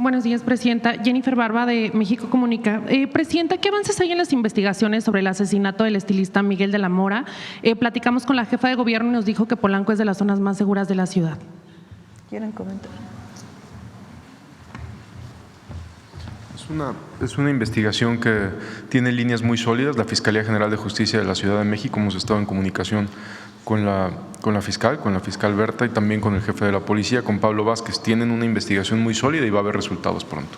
Buenos días, Presidenta. Jennifer Barba, de México Comunica. Presidenta, ¿qué avances hay en las investigaciones sobre el asesinato del estilista Miguel de la Mora? Platicamos con la jefa de gobierno y nos dijo que Polanco es de las zonas más seguras de la ciudad. ¿Quieren comentar? Es una investigación que tiene líneas muy sólidas. La Fiscalía General de Justicia de la Ciudad de México, hemos estado en comunicación con la fiscal Berta y también con el jefe de la policía, con Pablo Vázquez. Tienen una investigación muy sólida y va a haber resultados pronto.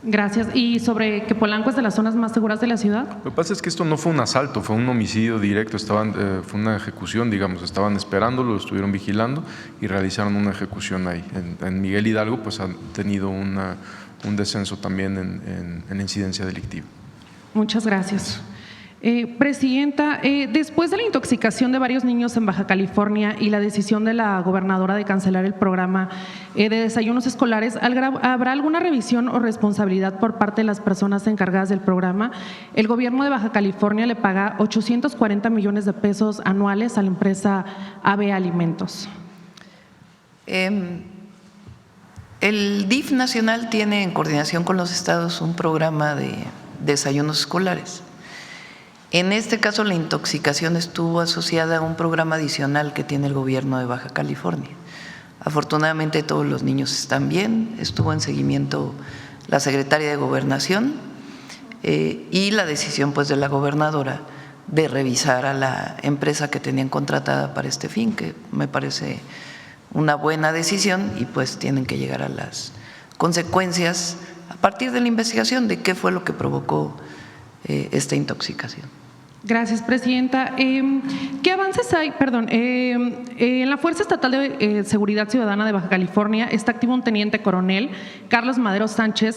Gracias. ¿Y sobre que Polanco es de las zonas más seguras de la ciudad? Lo que pasa es que esto no fue un asalto, fue un homicidio directo, fue una ejecución, digamos, estaban esperándolo, lo estuvieron vigilando y realizaron una ejecución ahí. En Miguel Hidalgo pues han tenido un descenso también en la incidencia delictiva. Muchas gracias. Presidenta, después de la intoxicación de varios niños en Baja California y la decisión de la gobernadora de cancelar el programa de desayunos escolares, ¿habrá alguna revisión o responsabilidad por parte de las personas encargadas del programa? El gobierno de Baja California le paga 840 millones de pesos anuales a la empresa AB Alimentos. El DIF nacional tiene en coordinación con los estados un programa de desayunos escolares. En este caso, la intoxicación estuvo asociada a un programa adicional que tiene el gobierno de Baja California. Afortunadamente, todos los niños están bien, estuvo en seguimiento la secretaria de Gobernación y la decisión pues, de la gobernadora de revisar a la empresa que tenían contratada para este fin, que me parece una buena decisión y pues tienen que llegar a las consecuencias a partir de la investigación de qué fue lo que provocó esta intoxicación. Gracias, Presidenta. ¿Qué avances hay? En la Fuerza Estatal de Seguridad Ciudadana de Baja California está activo un teniente coronel, Carlos Madero Sánchez,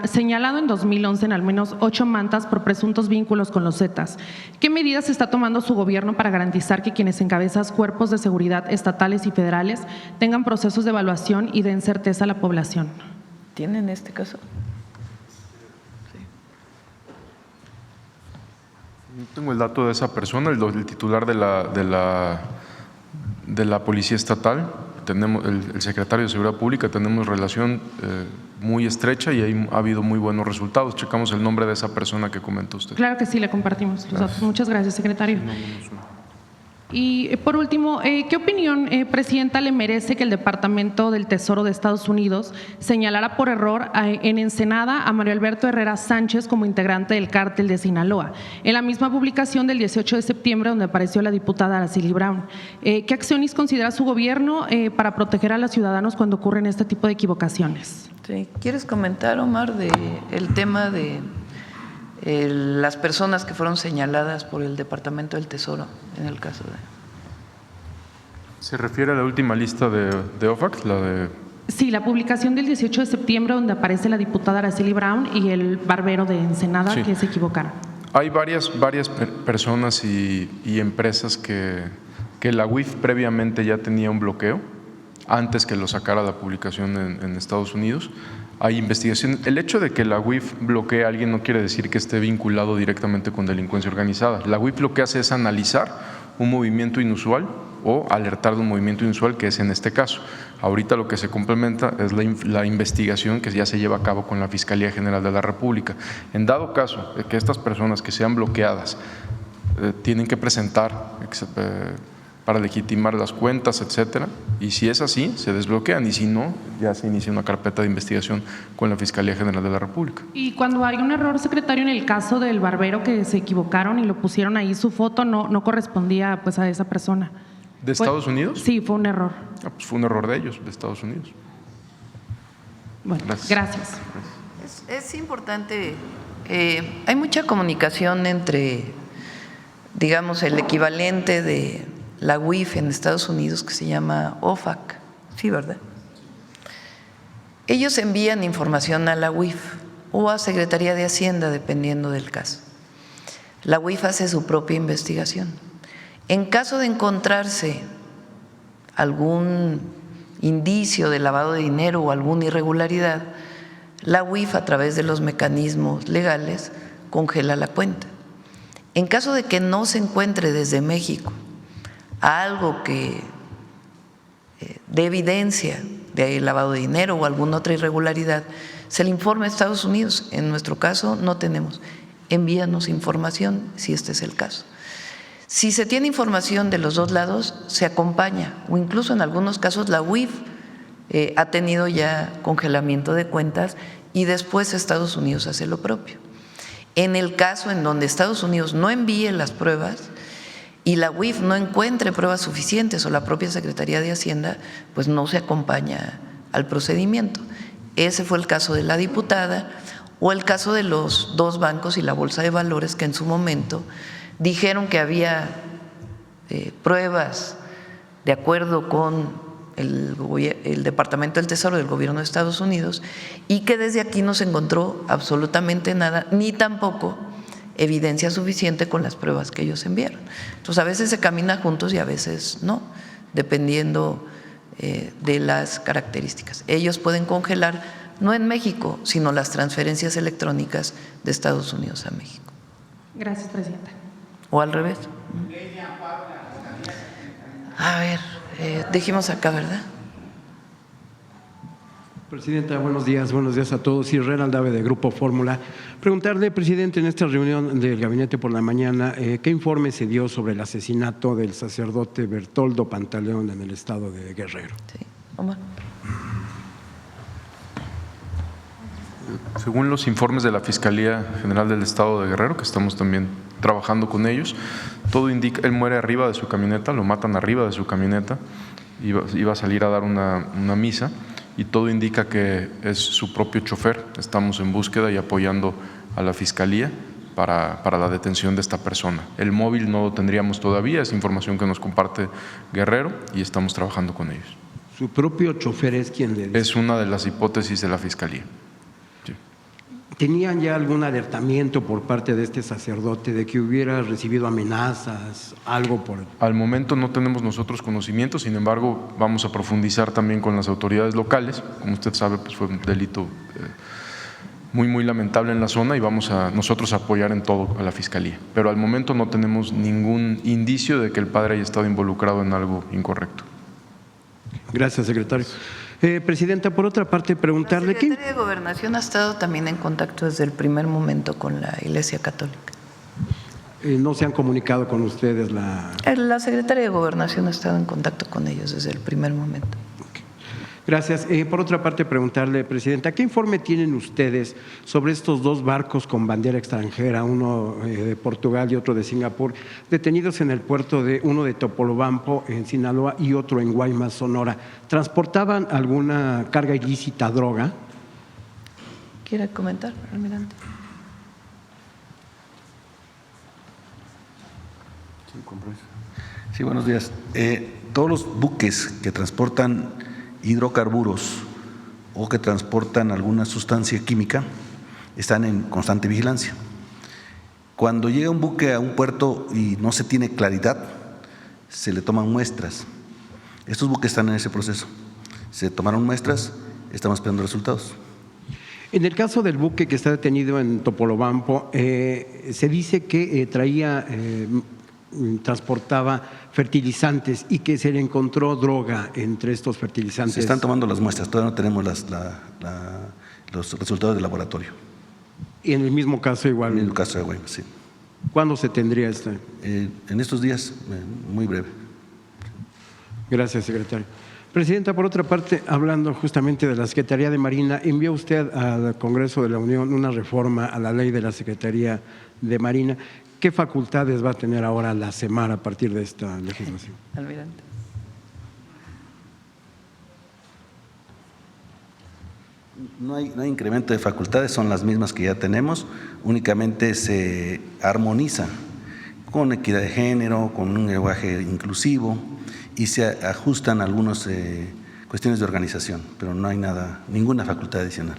señalado en 2011 en al menos 8 mantas por presuntos vínculos con los Zetas. ¿Qué medidas está tomando su gobierno para garantizar que quienes encabezan cuerpos de seguridad estatales y federales tengan procesos de evaluación y den certeza a la población? ¿Tienen este caso? No tengo el dato de esa persona, el titular de la Policía Estatal, tenemos el secretario de Seguridad Pública, tenemos relación muy estrecha y ha habido muy buenos resultados. Checamos el nombre de esa persona que comentó usted. Claro que sí, le compartimos los datos. Muchas gracias, secretario. Y por último, ¿qué opinión, Presidenta, le merece que el Departamento del Tesoro de Estados Unidos señalara por error en Ensenada a Mario Alberto Herrera Sánchez como integrante del cártel de Sinaloa? En la misma publicación del 18 de septiembre, donde apareció la diputada Araceli Brown. ¿Qué acciones considera su gobierno para proteger a los ciudadanos cuando ocurren este tipo de equivocaciones? Sí. ¿Quieres comentar, Omar, el tema de las personas que fueron señaladas por el Departamento del Tesoro en el caso de… ¿Se refiere a la última lista de OFAC? Sí, la publicación del 18 de septiembre donde aparece la diputada Araceli Brown y el barbero de Ensenada, sí, que se equivocaron. Hay varias personas y empresas que la UIF previamente ya tenía un bloqueo antes que lo sacara la publicación en Estados Unidos. Hay investigación. El hecho de que la UIF bloquee a alguien no quiere decir que esté vinculado directamente con delincuencia organizada. La UIF lo que hace es analizar un movimiento inusual o alertar de un movimiento inusual, que es en este caso. Ahorita lo que se complementa es la investigación que ya se lleva a cabo con la Fiscalía General de la República. En dado caso de que estas personas que sean bloqueadas tienen que presentar para legitimar las cuentas, etcétera, y si es así, se desbloquean, y si no, ya se inicia una carpeta de investigación con la Fiscalía General de la República. Y cuando hay un error, secretario, en el caso del barbero que se equivocaron y lo pusieron ahí, su foto no correspondía pues a esa persona. ¿De Estados Unidos? Sí, fue un error. Pues fue un error de ellos, de Estados Unidos. Bueno, gracias. Es importante, hay mucha comunicación entre, digamos, el equivalente de la UIF en Estados Unidos, que se llama OFAC, sí, ¿verdad? Ellos envían información a la UIF o a Secretaría de Hacienda, dependiendo del caso. La UIF hace su propia investigación. En caso de encontrarse algún indicio de lavado de dinero o alguna irregularidad, la UIF, a través de los mecanismos legales, congela la cuenta. En caso de que no se encuentre desde México algo que dé evidencia de lavado de dinero o alguna otra irregularidad, se le informa a Estados Unidos. En nuestro caso no tenemos. Envíanos información si este es el caso. Si se tiene información de los dos lados, se acompaña, o incluso en algunos casos la UIF ha tenido ya congelamiento de cuentas y después Estados Unidos hace lo propio. En el caso en donde Estados Unidos no envíe las pruebas y la UIF no encuentre pruebas suficientes o la propia Secretaría de Hacienda, pues no se acompaña al procedimiento. Ese fue el caso de la diputada o el caso de los dos bancos y la Bolsa de Valores que en su momento dijeron que había pruebas de acuerdo con el Departamento del Tesoro del Gobierno de Estados Unidos y que desde aquí no se encontró absolutamente nada, ni tampoco evidencia suficiente con las pruebas que ellos enviaron. Entonces, a veces se camina juntos y a veces no, dependiendo de las características. Ellos pueden congelar, no en México, sino las transferencias electrónicas de Estados Unidos a México. Gracias, presidenta. O al revés. A ver, dijimos acá, ¿verdad? Presidenta, buenos días a todos. Israel Aldave de Grupo Fórmula. Preguntarle, presidente, en esta reunión del gabinete por la mañana, ¿qué informe se dio sobre el asesinato del sacerdote Bertoldo Pantaleón en el estado de Guerrero? Sí, Omar. Según los informes de la Fiscalía General del Estado de Guerrero, que estamos también trabajando con ellos, todo indica, él muere arriba de su camioneta, lo matan arriba de su camioneta, iba a salir a dar una misa y todo indica que es su propio chofer. Estamos en búsqueda y apoyando a la Fiscalía para la detención de esta persona. El móvil no lo tendríamos todavía, es información que nos comparte Guerrero y estamos trabajando con ellos. ¿Su propio chofer es quien le dice? Es una de las hipótesis de la Fiscalía. ¿Tenían ya algún alertamiento por parte de este sacerdote de que hubiera recibido amenazas, algo por...? Al momento no tenemos nosotros conocimiento, sin embargo, vamos a profundizar también con las autoridades locales. Como usted sabe, pues fue un delito muy lamentable en la zona y vamos a nosotros a apoyar en todo a la Fiscalía. Pero al momento no tenemos ningún indicio de que el padre haya estado involucrado en algo incorrecto. Gracias, secretario. Presidenta, por otra parte, preguntarle… La Secretaría de Gobernación ha estado también en contacto desde el primer momento con la Iglesia Católica. ¿No se han comunicado con ustedes la…? La Secretaría de Gobernación ha estado en contacto con ellos desde el primer momento. Gracias. Por otra parte, preguntarle, presidenta, ¿qué informe tienen ustedes sobre estos dos barcos con bandera extranjera, uno de Portugal y otro de Singapur, detenidos en el puerto de uno de Topolobampo, en Sinaloa, y otro en Guaymas, Sonora? ¿Transportaban alguna carga ilícita, droga? ¿Quiere comentar, almirante? Sí, buenos días. Todos los buques que transportan hidrocarburos o que transportan alguna sustancia química están en constante vigilancia. Cuando llega un buque a un puerto y no se tiene claridad, se le toman muestras. Estos buques están en ese proceso. Se tomaron muestras, estamos esperando resultados. En el caso del buque que está detenido en Topolobampo, se dice que transportaba fertilizantes y que se le encontró droga entre estos fertilizantes. Se están tomando las muestras, todavía no tenemos los resultados del laboratorio. Y en el mismo caso igual. En el caso de Guaymas, sí. ¿Cuándo se tendría esto? En estos días, muy breve. Gracias, secretario. Presidenta, por otra parte, hablando justamente de la Secretaría de Marina, envió usted al Congreso de la Unión una reforma a la ley de la Secretaría de Marina. ¿Qué facultades va a tener ahora la SEMAR a partir de esta legislación? Almirante. No hay incremento de facultades, son las mismas que ya tenemos, únicamente se armoniza con equidad de género, con un lenguaje inclusivo y se ajustan algunas cuestiones de organización, pero no hay ninguna facultad adicional.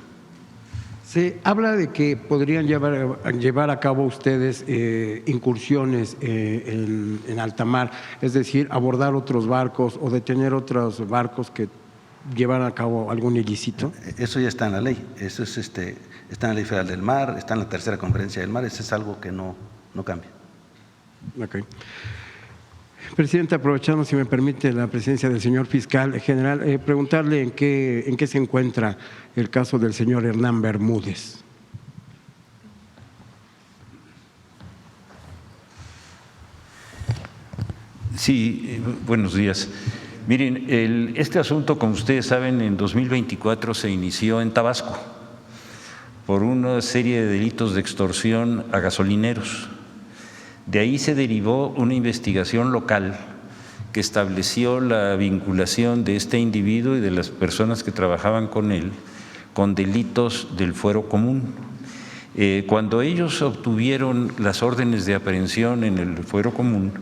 Se habla de que podrían llevar a cabo ustedes incursiones en alta mar, es decir, abordar otros barcos o detener otros barcos que llevan a cabo algún ilícito. Eso ya está en la ley, eso es está en la Ley Federal del Mar, está en la tercera conferencia del mar, eso es algo que no cambia. Okay. Presidente, aprovechando, si me permite, la presencia del señor fiscal general, preguntarle en qué se encuentra el caso del señor Hernán Bermúdez. Sí, buenos días. Miren, este asunto, como ustedes saben, en 2024 se inició en Tabasco por una serie de delitos de extorsión a gasolineros. De ahí se derivó una investigación local que estableció la vinculación de este individuo y de las personas que trabajaban con él con delitos del fuero común. Cuando ellos obtuvieron las órdenes de aprehensión en el fuero común,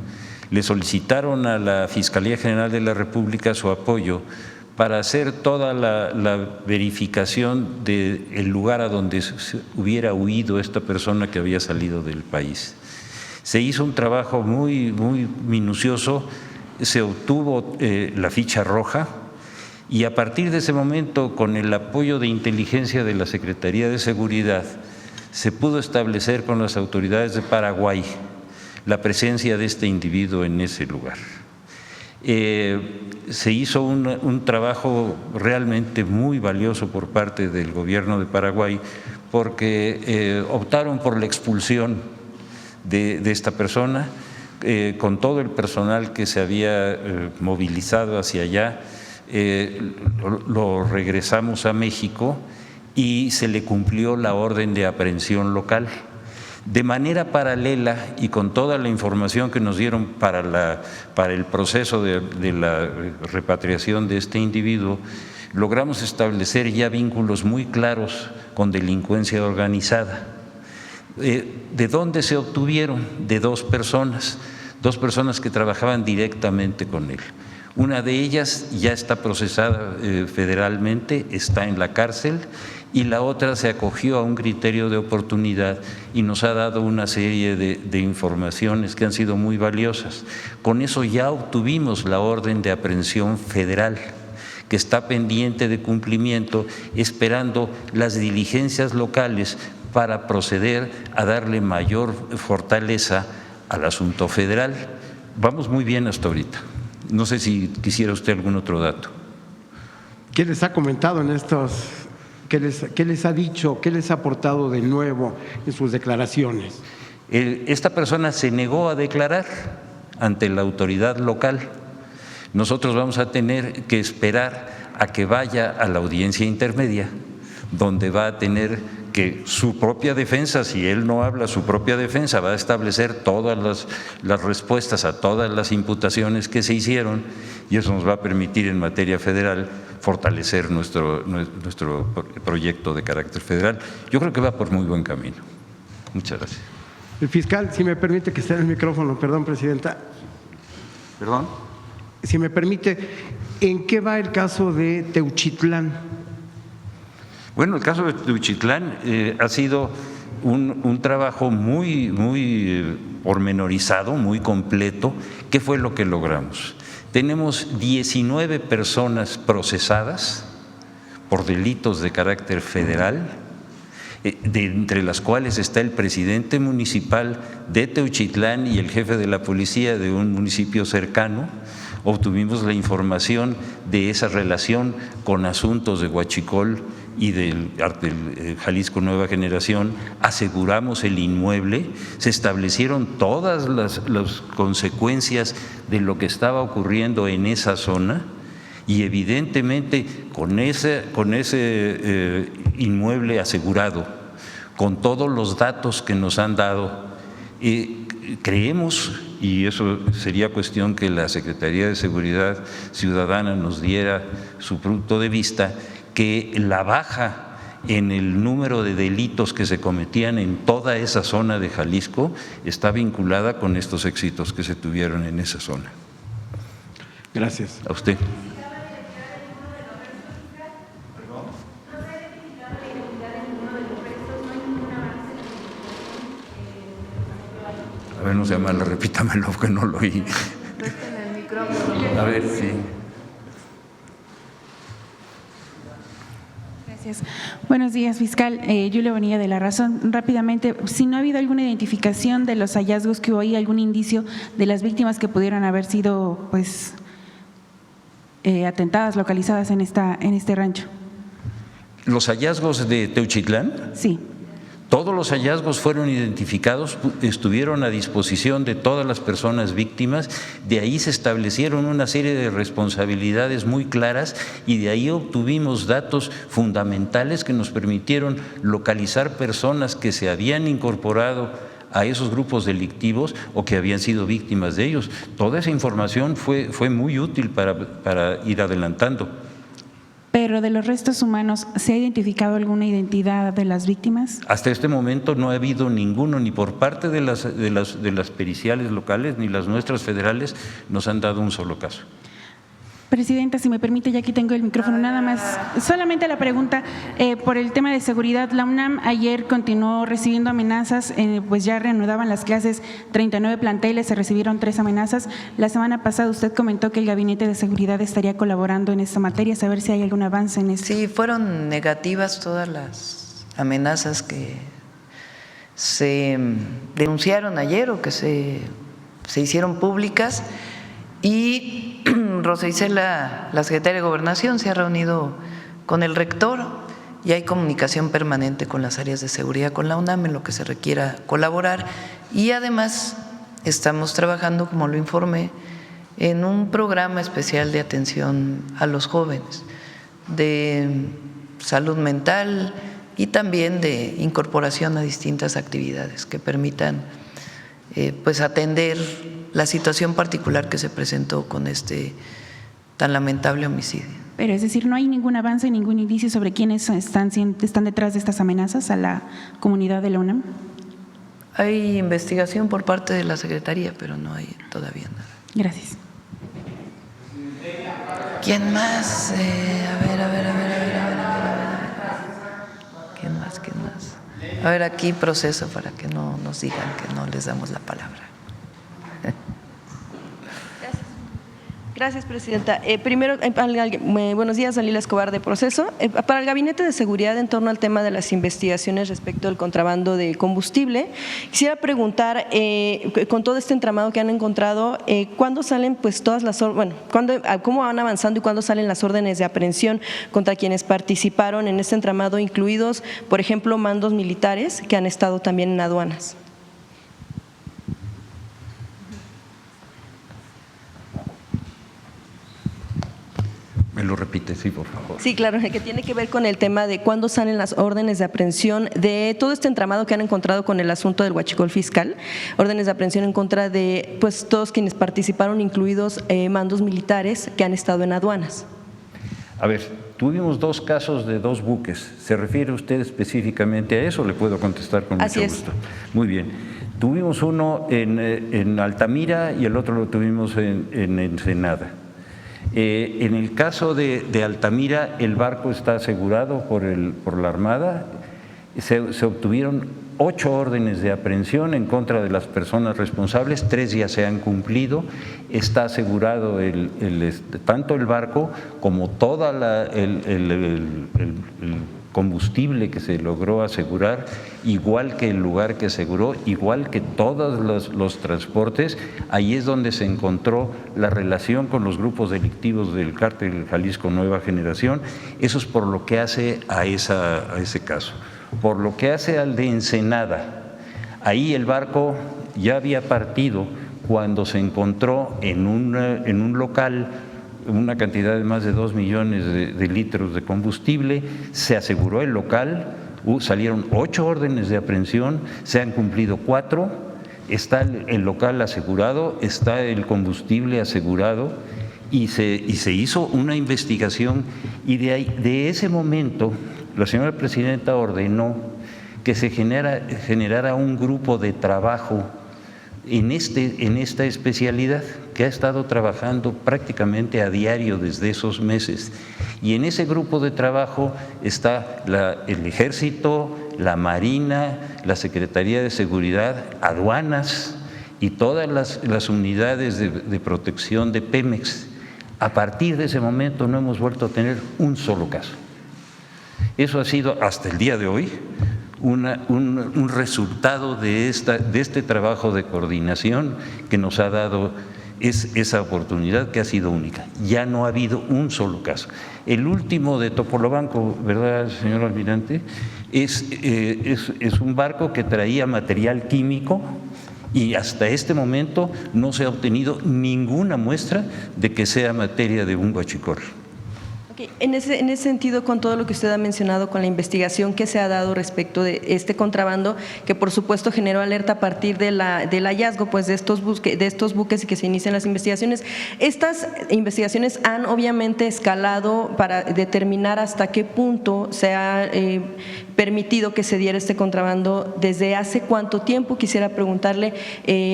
le solicitaron a la Fiscalía General de la República su apoyo para hacer toda la verificación del lugar a donde hubiera huido esta persona que había salido del país. Se hizo un trabajo muy minucioso, se obtuvo la ficha roja y a partir de ese momento, con el apoyo de inteligencia de la Secretaría de Seguridad, se pudo establecer con las autoridades de Paraguay la presencia de este individuo en ese lugar. Se hizo un trabajo realmente muy valioso por parte del gobierno de Paraguay porque optaron por la expulsión de esta persona con todo el personal que se había movilizado hacia allá. Lo regresamos a México y se le cumplió la orden de aprehensión local. De manera paralela y con toda la información que nos dieron para el proceso de la repatriación de este individuo, logramos establecer ya vínculos muy claros con delincuencia organizada. ¿De dónde se obtuvieron? De dos personas que trabajaban directamente con él. Una de ellas ya está procesada federalmente, está en la cárcel, y la otra se acogió a un criterio de oportunidad y nos ha dado una serie de informaciones que han sido muy valiosas. Con eso ya obtuvimos la orden de aprehensión federal, que está pendiente de cumplimiento, esperando las diligencias locales para proceder a darle mayor fortaleza al asunto federal. Vamos muy bien hasta ahorita. No sé si quisiera usted algún otro dato. ¿Qué les ha comentado en estos? ¿Qué les ha dicho? ¿Qué les ha aportado de nuevo en sus declaraciones? Esta persona se negó a declarar ante la autoridad local. Nosotros vamos a tener que esperar a que vaya a la audiencia intermedia, donde va a tener que su propia defensa, si él no habla, su propia defensa va a establecer todas las respuestas a todas las imputaciones que se hicieron, y eso nos va a permitir en materia federal fortalecer nuestro proyecto de carácter federal. Yo creo que va por muy buen camino. Muchas gracias. El fiscal, si me permite que esté en el micrófono, perdón, presidenta. ¿Perdón? Si me permite, ¿en qué va el caso de Teuchitlán? Bueno, el caso de Teuchitlán ha sido un trabajo muy pormenorizado, muy completo. ¿Qué fue lo que logramos? Tenemos 19 personas procesadas por delitos de carácter federal, entre las cuales está el presidente municipal de Teuchitlán y el jefe de la policía de un municipio cercano. Obtuvimos la información de esa relación con asuntos de Huachicol y del Jalisco Nueva Generación, aseguramos el inmueble, se establecieron todas las consecuencias de lo que estaba ocurriendo en esa zona y evidentemente con ese inmueble asegurado, con todos los datos que nos han dado, creemos, y eso sería cuestión que la Secretaría de Seguridad Ciudadana nos diera su punto de vista, que la baja en el número de delitos que se cometían en toda esa zona de Jalisco está vinculada con estos éxitos que se tuvieron en esa zona. Gracias. A usted. A ver, no sea mala, repítamelo que no lo oí. A ver, sí. Gracias. Buenos días, fiscal. Julia Bonilla de La Razón. Rápidamente, si no ha habido alguna identificación de los hallazgos que hubo ahí, algún indicio de las víctimas que pudieran haber sido pues atentadas, localizadas en este rancho. ¿Los hallazgos de Teuchitlán? Sí. Todos los hallazgos fueron identificados, estuvieron a disposición de todas las personas víctimas, de ahí se establecieron una serie de responsabilidades muy claras y de ahí obtuvimos datos fundamentales que nos permitieron localizar personas que se habían incorporado a esos grupos delictivos o que habían sido víctimas de ellos. Toda esa información fue muy útil para ir adelantando. Pero de los restos humanos, ¿se ha identificado alguna identidad de las víctimas? Hasta este momento no ha habido ninguno, ni por parte de las periciales locales, ni las nuestras federales, nos han dado un solo caso. Presidenta, si me permite, ya aquí tengo el micrófono, nada más, solamente la pregunta, por el tema de seguridad, la UNAM ayer continuó recibiendo amenazas, pues ya reanudaban las clases, 39 planteles, se recibieron 3 amenazas. La semana pasada usted comentó que el Gabinete de Seguridad estaría colaborando en esta materia, saber si hay algún avance en esto. Sí, fueron negativas todas las amenazas que se denunciaron ayer o que se hicieron públicas, y Rosa Isela, la secretaria de Gobernación, se ha reunido con el rector y hay comunicación permanente con las áreas de seguridad, con la UNAM, en lo que se requiera colaborar. Y además estamos trabajando, como lo informé, en un programa especial de atención a los jóvenes, de salud mental y también de incorporación a distintas actividades que permitan pues atender la situación particular que se presentó con este tan lamentable homicidio. Pero es decir, ¿no hay ningún avance, ningún indicio sobre quiénes están detrás de estas amenazas a la comunidad de la UNAM? Hay investigación por parte de la Secretaría, pero no hay todavía nada. Gracias. ¿Quién más? A ver. ¿Quién más? A ver, aquí proceso para que no nos digan que no les damos la palabra. Gracias, presidenta. Primero, buenos días, Dalila Escobar de Proceso. Para el Gabinete de Seguridad, en torno al tema de las investigaciones respecto al contrabando de combustible, quisiera preguntar, con todo este entramado que han encontrado, ¿cuándo salen pues todas las cómo van avanzando y cuándo salen las órdenes de aprehensión contra quienes participaron en este entramado, incluidos, por ejemplo, mandos militares que han estado también en aduanas? ¿Me lo repite? Sí, por favor. Sí, claro, que tiene que ver con el tema de cuándo salen las órdenes de aprehensión de todo este entramado que han encontrado con el asunto del huachicol fiscal, órdenes de aprehensión en contra de pues todos quienes participaron, incluidos mandos militares que han estado en aduanas. A ver, tuvimos 2 casos de 2 buques. ¿Se refiere usted específicamente a eso? Le puedo contestar con mucho gusto. Muy bien. Tuvimos uno en Altamira y el otro lo tuvimos en Ensenada. En el caso de Altamira, el barco está asegurado por la Armada. Se obtuvieron 8 órdenes de aprehensión en contra de las personas responsables, 3 ya se han cumplido. Está asegurado tanto el barco como todo el combustible que se logró asegurar, igual que el lugar que aseguró, igual que todos los transportes. Ahí es donde se encontró la relación con los grupos delictivos del Cártel Jalisco Nueva Generación. Eso es por lo que hace a ese caso. Por lo que hace al de Ensenada, ahí el barco ya había partido cuando se encontró en un local una cantidad de más de 2 millones de litros de combustible. Se aseguró el local, salieron 8 órdenes de aprehensión, se han cumplido 4, está el local asegurado, está el combustible asegurado y se hizo una investigación y de ese momento la señora presidenta ordenó que se generara un grupo de trabajo en esta especialidad que ha estado trabajando prácticamente a diario desde esos meses. Y en ese grupo de trabajo está el Ejército, la Marina, la Secretaría de Seguridad, aduanas y todas las unidades de protección de Pemex. A partir de ese momento no hemos vuelto a tener un solo caso. Eso ha sido hasta el día de hoy un resultado de este trabajo de coordinación que nos ha dado esa oportunidad, que ha sido única. Ya no ha habido un solo caso. El último de Topolobampo, ¿verdad, señor almirante? Es un barco que traía material químico y hasta este momento no se ha obtenido ninguna muestra de que sea materia de un huachicolero. En ese sentido, con todo lo que usted ha mencionado, con la investigación que se ha dado respecto de este contrabando, que por supuesto generó alerta a partir del hallazgo pues, de estos buques y que se inician las investigaciones, estas investigaciones han obviamente escalado para determinar hasta qué punto se ha permitido que se diera este contrabando, desde hace cuánto tiempo. Quisiera preguntarle,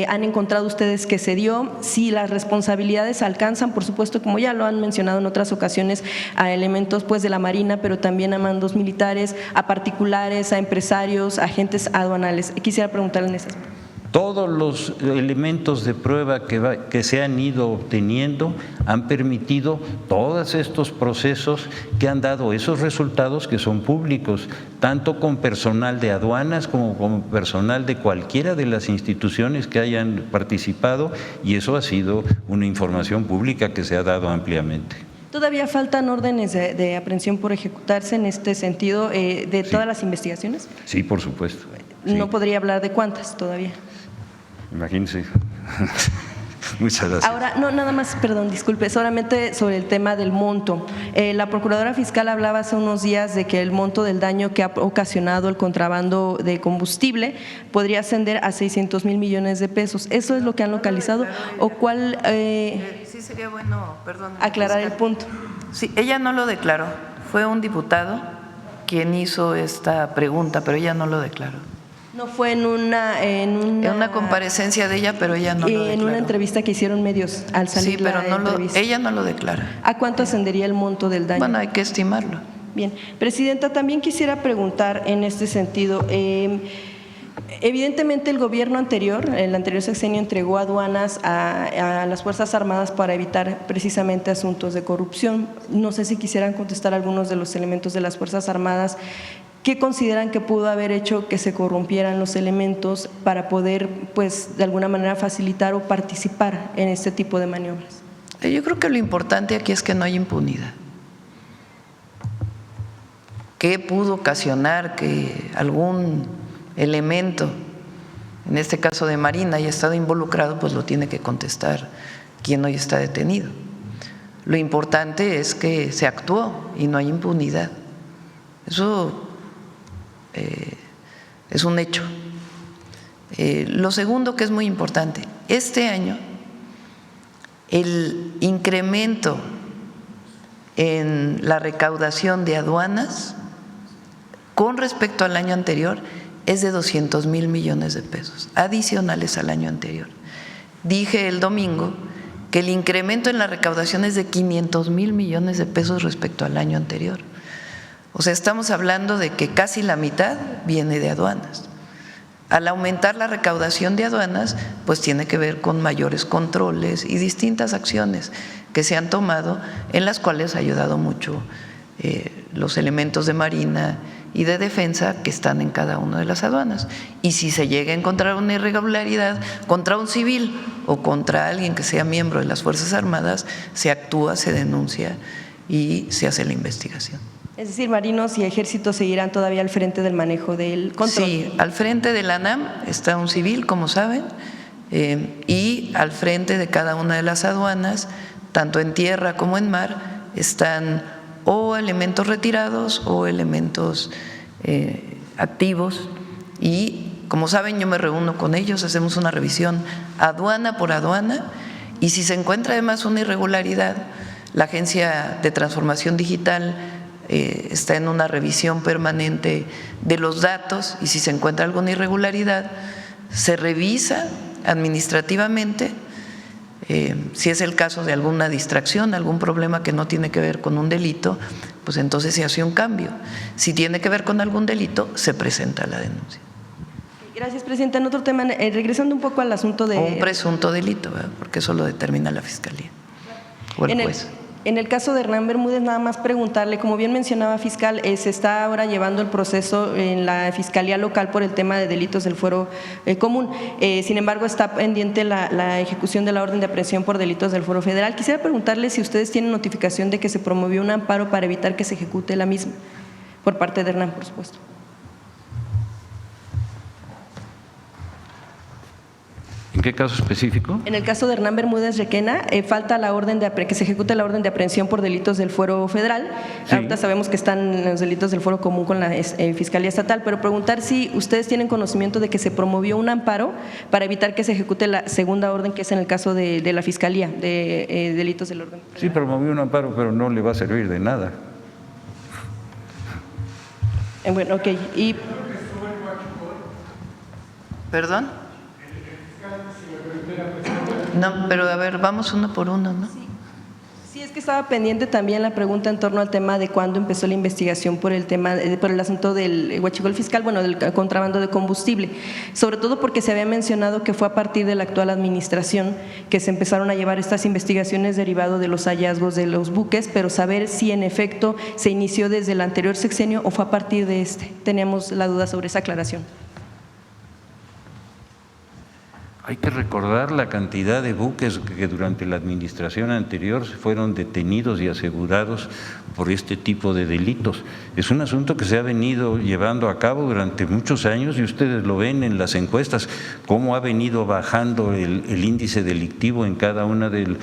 ¿han encontrado ustedes que se dio? Si las responsabilidades alcanzan, por supuesto, como ya lo han mencionado en otras ocasiones, a elementos pues de la Marina, pero también a mandos militares, a particulares, a empresarios, a agentes aduanales. Quisiera preguntarle en ese aspecto. Todos los elementos de prueba que se han ido obteniendo han permitido todos estos procesos que han dado esos resultados que son públicos, tanto con personal de aduanas como con personal de cualquiera de las instituciones que hayan participado, y eso ha sido una información pública que se ha dado ampliamente. ¿Todavía faltan órdenes de aprehensión por ejecutarse en este sentido de todas las investigaciones? Sí, por supuesto. Sí. ¿No podría hablar de cuántas todavía? Imagínense. Muchas gracias. Ahora, no, nada más, perdón, disculpe, solamente sobre el tema del monto. La Procuradora Fiscal hablaba hace unos días de que el monto del daño que ha ocasionado el contrabando de combustible podría ascender a 600,000 millones de pesos. ¿Eso es lo que han localizado? ¿O cuál? Sí, sería bueno, perdón. Aclarar el punto. Sí, ella no lo declaró. Fue un diputado quien hizo esta pregunta, pero ella no lo declaró. No fue en una comparecencia de ella, pero ella no lo declaró. En una entrevista que hicieron medios al salir sí, pero la entrevista. Ella no lo declara. ¿A cuánto ascendería el monto del daño? Bueno, hay que estimarlo. Bien. Presidenta, también quisiera preguntar en este sentido, evidentemente el gobierno anterior, el anterior sexenio, entregó aduanas a las Fuerzas Armadas para evitar precisamente asuntos de corrupción. No sé si quisieran contestar algunos de los elementos de las Fuerzas Armadas. ¿Qué consideran que pudo haber hecho que se corrompieran los elementos para poder, pues, de alguna manera facilitar o participar en este tipo de maniobras? Yo creo que lo importante aquí es que no hay impunidad. ¿Qué pudo ocasionar que algún elemento, en este caso de Marina, haya estado involucrado? Pues lo tiene que contestar quien hoy está detenido. Lo importante es que se actuó y no hay impunidad. Eso es un hecho. Lo segundo, que es muy importante, este año el incremento en la recaudación de aduanas con respecto al año anterior es de 200,000 millones de pesos, adicionales al año anterior. Dije el domingo que el incremento en la recaudación es de 500,000 millones de pesos respecto al año anterior. O sea, estamos hablando de que casi la mitad viene de aduanas. Al aumentar la recaudación de aduanas, pues tiene que ver con mayores controles y distintas acciones que se han tomado, en las cuales ha ayudado mucho los elementos de Marina y de Defensa que están en cada una de las aduanas. Y si se llega a encontrar una irregularidad contra un civil o contra alguien que sea miembro de las Fuerzas Armadas, se actúa, se denuncia y se hace la investigación. Es decir, marinos y ejércitos seguirán todavía al frente del manejo del control. Sí, al frente de la ANAM está un civil, como saben, y al frente de cada una de las aduanas, tanto en tierra como en mar, están o elementos retirados o elementos activos. Y como saben, yo me reúno con ellos, hacemos una revisión aduana por aduana, y si se encuentra además una irregularidad, la Agencia de Transformación Digital está en una revisión permanente de los datos, y si se encuentra alguna irregularidad, se revisa administrativamente. Si es el caso de alguna distracción, algún problema que no tiene que ver con un delito, pues entonces se hace un cambio. Si tiene que ver con algún delito, se presenta la denuncia. Gracias, Presidenta. En otro tema, regresando un poco al asunto de… O un presunto delito, ¿verdad? Porque eso lo determina la Fiscalía o el juez. En el caso de Hernán Bermúdez, nada más preguntarle, como bien mencionaba fiscal, se está ahora llevando el proceso en la Fiscalía Local por el tema de delitos del fuero común. Sin embargo, está pendiente la ejecución de la orden de aprehensión por delitos del fuero federal. Quisiera preguntarle si ustedes tienen notificación de que se promovió un amparo para evitar que se ejecute la misma, por parte de Hernán, por supuesto. ¿En qué caso específico? En el caso de Hernán Bermúdez Requena, falta la orden que se ejecute la orden de aprehensión por delitos del fuero federal. Sí. Ahorita sabemos que están los delitos del fuero común con la Fiscalía Estatal, pero preguntar si ustedes tienen conocimiento de que se promovió un amparo para evitar que se ejecute la segunda orden, que es en el caso de la Fiscalía de delitos del orden federal. Sí, promovió un amparo, pero no le va a servir de nada. Bueno, ok. ¿Perdón? No, pero a ver, vamos uno por uno, ¿no? Sí, es que estaba pendiente también la pregunta en torno al tema de cuándo empezó la investigación por el asunto del huachicol fiscal, bueno, del contrabando de combustible, sobre todo porque se había mencionado que fue a partir de la actual administración que se empezaron a llevar estas investigaciones derivado de los hallazgos de los buques, pero saber si en efecto se inició desde el anterior sexenio o fue a partir de este. Teníamos la duda sobre esa aclaración. Hay que recordar la cantidad de buques que durante la administración anterior fueron detenidos y asegurados por este tipo de delitos. Es un asunto que se ha venido llevando a cabo durante muchos años y ustedes lo ven en las encuestas, cómo ha venido bajando el índice delictivo en cada uno de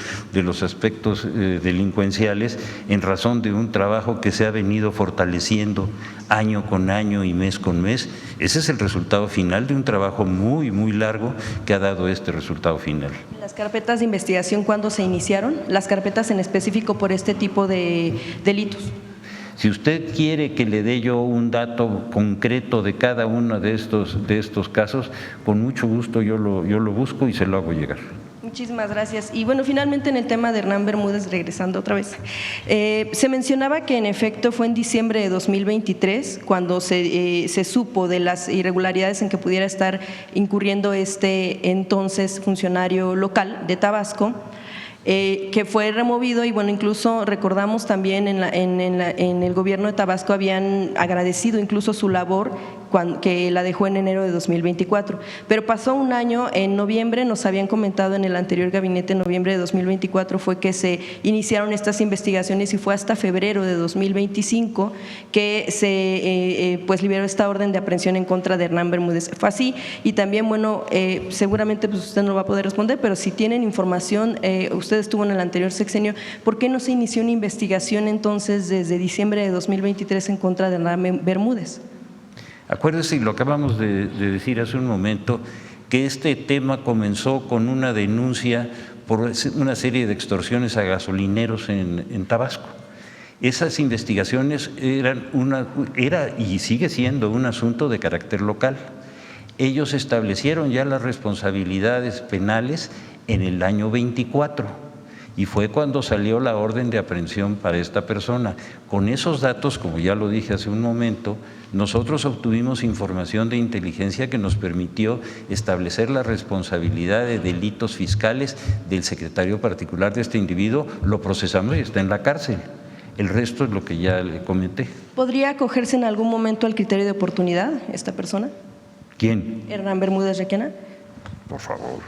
los aspectos delincuenciales en razón de un trabajo que se ha venido fortaleciendo año con año y mes con mes. Ese es el resultado final de un trabajo muy, muy largo que ha dado este resultado final. ¿Las carpetas de investigación cuándo se iniciaron? Las carpetas en específico por este tipo de delitos. Si usted quiere que le dé yo un dato concreto de cada uno de estos casos, con mucho gusto yo lo busco y se lo hago llegar. Muchísimas gracias. Y bueno, finalmente en el tema de Hernán Bermúdez, regresando otra vez, se mencionaba que en efecto fue en diciembre de 2023 cuando se supo de las irregularidades en que pudiera estar incurriendo este entonces funcionario local de Tabasco, que fue removido y bueno, incluso recordamos también en el gobierno de Tabasco habían agradecido incluso su labor que la dejó en enero de 2024, pero pasó un año, en noviembre nos habían comentado en el anterior gabinete, en noviembre de 2024 fue que se iniciaron estas investigaciones y fue hasta febrero de 2025 que se pues liberó esta orden de aprehensión en contra de Hernán Bermúdez. Fue así y también bueno, seguramente pues usted no lo va a poder responder, pero si tienen información, usted estuvo en el anterior sexenio, ¿por qué no se inició una investigación entonces desde diciembre de 2023 en contra de Hernán Bermúdez? Acuérdese, y lo acabamos de decir hace un momento, que este tema comenzó con una denuncia por una serie de extorsiones a gasolineros en Tabasco. Esas investigaciones era y sigue siendo un asunto de carácter local. Ellos establecieron ya las responsabilidades penales en el año 24 y fue cuando salió la orden de aprehensión para esta persona. Con esos datos, como ya lo dije hace un momento, nosotros obtuvimos información de inteligencia que nos permitió establecer la responsabilidad de delitos fiscales del secretario particular de este individuo, lo procesamos y está en la cárcel. El resto es lo que ya le comenté. ¿Podría acogerse en algún momento al criterio de oportunidad esta persona? ¿Quién? ¿Hernán Bermúdez Requena? Por favor.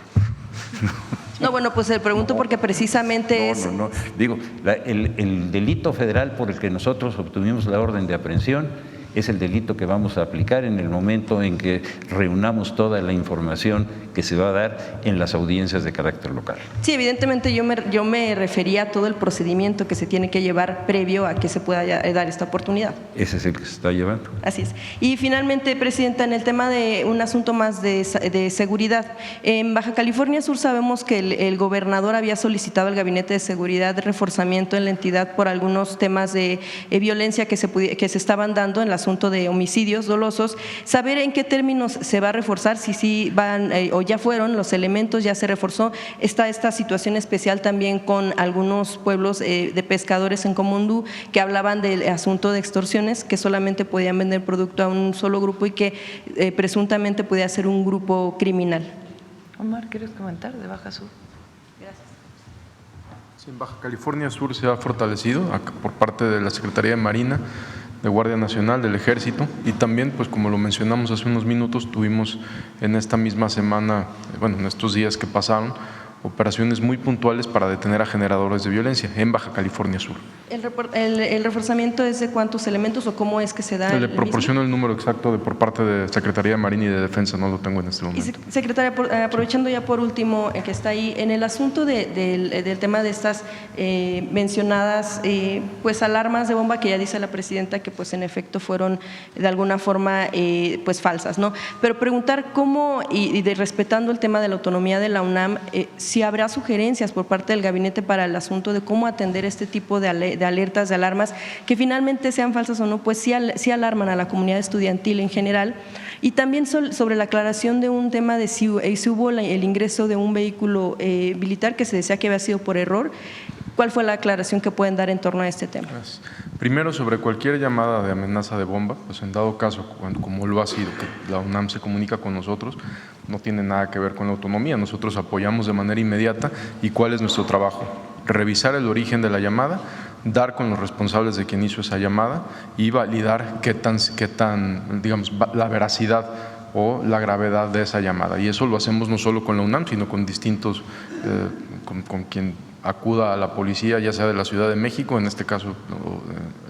No, bueno, pues le pregunto porque precisamente es… No. Digo, el delito federal por el que nosotros obtuvimos la orden de aprehensión es el delito que vamos a aplicar en el momento en que reunamos toda la información que se va a dar en las audiencias de carácter local. Sí, evidentemente yo me refería a todo el procedimiento que se tiene que llevar previo a que se pueda dar esta oportunidad. Ese es el que se está llevando. Así es. Y finalmente, Presidenta, en el tema de un asunto más de seguridad, en Baja California Sur sabemos que el gobernador había solicitado al Gabinete de Seguridad de reforzamiento en la entidad por algunos temas de violencia que se estaban dando en el asunto de homicidios dolosos. Saber en qué términos se va a reforzar, si sí van o ya fueron los elementos, ya se reforzó. Está esta situación especial también con algunos pueblos de pescadores en Comondú que hablaban del asunto de extorsiones, que solamente podían vender producto a un solo grupo y que presuntamente podía ser un grupo criminal. Omar, ¿quieres comentar de Baja Sur? Gracias. En Baja California Sur se ha fortalecido por parte de la Secretaría de Marina, de Guardia Nacional, del Ejército, y también, pues como lo mencionamos hace unos minutos, tuvimos en esta misma semana, bueno, en estos días que pasaron, operaciones muy puntuales para detener a generadores de violencia en Baja California Sur. ¿El reforzamiento es de cuántos elementos o cómo es que se da? Le proporciono el número exacto por parte de Secretaría de Marina y de Defensa, no lo tengo en este momento. Y secretaria, aprovechando ya por último que está ahí, en el asunto del tema de estas mencionadas pues alarmas de bomba que ya dice la presidenta que pues en efecto fueron de alguna forma pues falsas, ¿no? Pero preguntar cómo, respetando el tema de la autonomía de la UNAM, si habrá sugerencias por parte del gabinete para el asunto de cómo atender este tipo de alertas, de alarmas, que finalmente sean falsas o no, pues sí alarman a la comunidad estudiantil en general. Y también sobre la aclaración de un tema de si hubo el ingreso de un vehículo militar que se decía que había sido por error. ¿Cuál fue la aclaración que pueden dar en torno a este tema? Primero, sobre cualquier llamada de amenaza de bomba, pues en dado caso, como lo ha sido, que la UNAM se comunica con nosotros, no tiene nada que ver con la autonomía. Nosotros apoyamos de manera inmediata. ¿Y cuál es nuestro trabajo? Revisar el origen de la llamada, dar con los responsables de quien hizo esa llamada y validar qué tan digamos, la veracidad o la gravedad de esa llamada. Y eso lo hacemos no solo con la UNAM, sino con distintos, con quien acuda a la policía, ya sea de la Ciudad de México, en este caso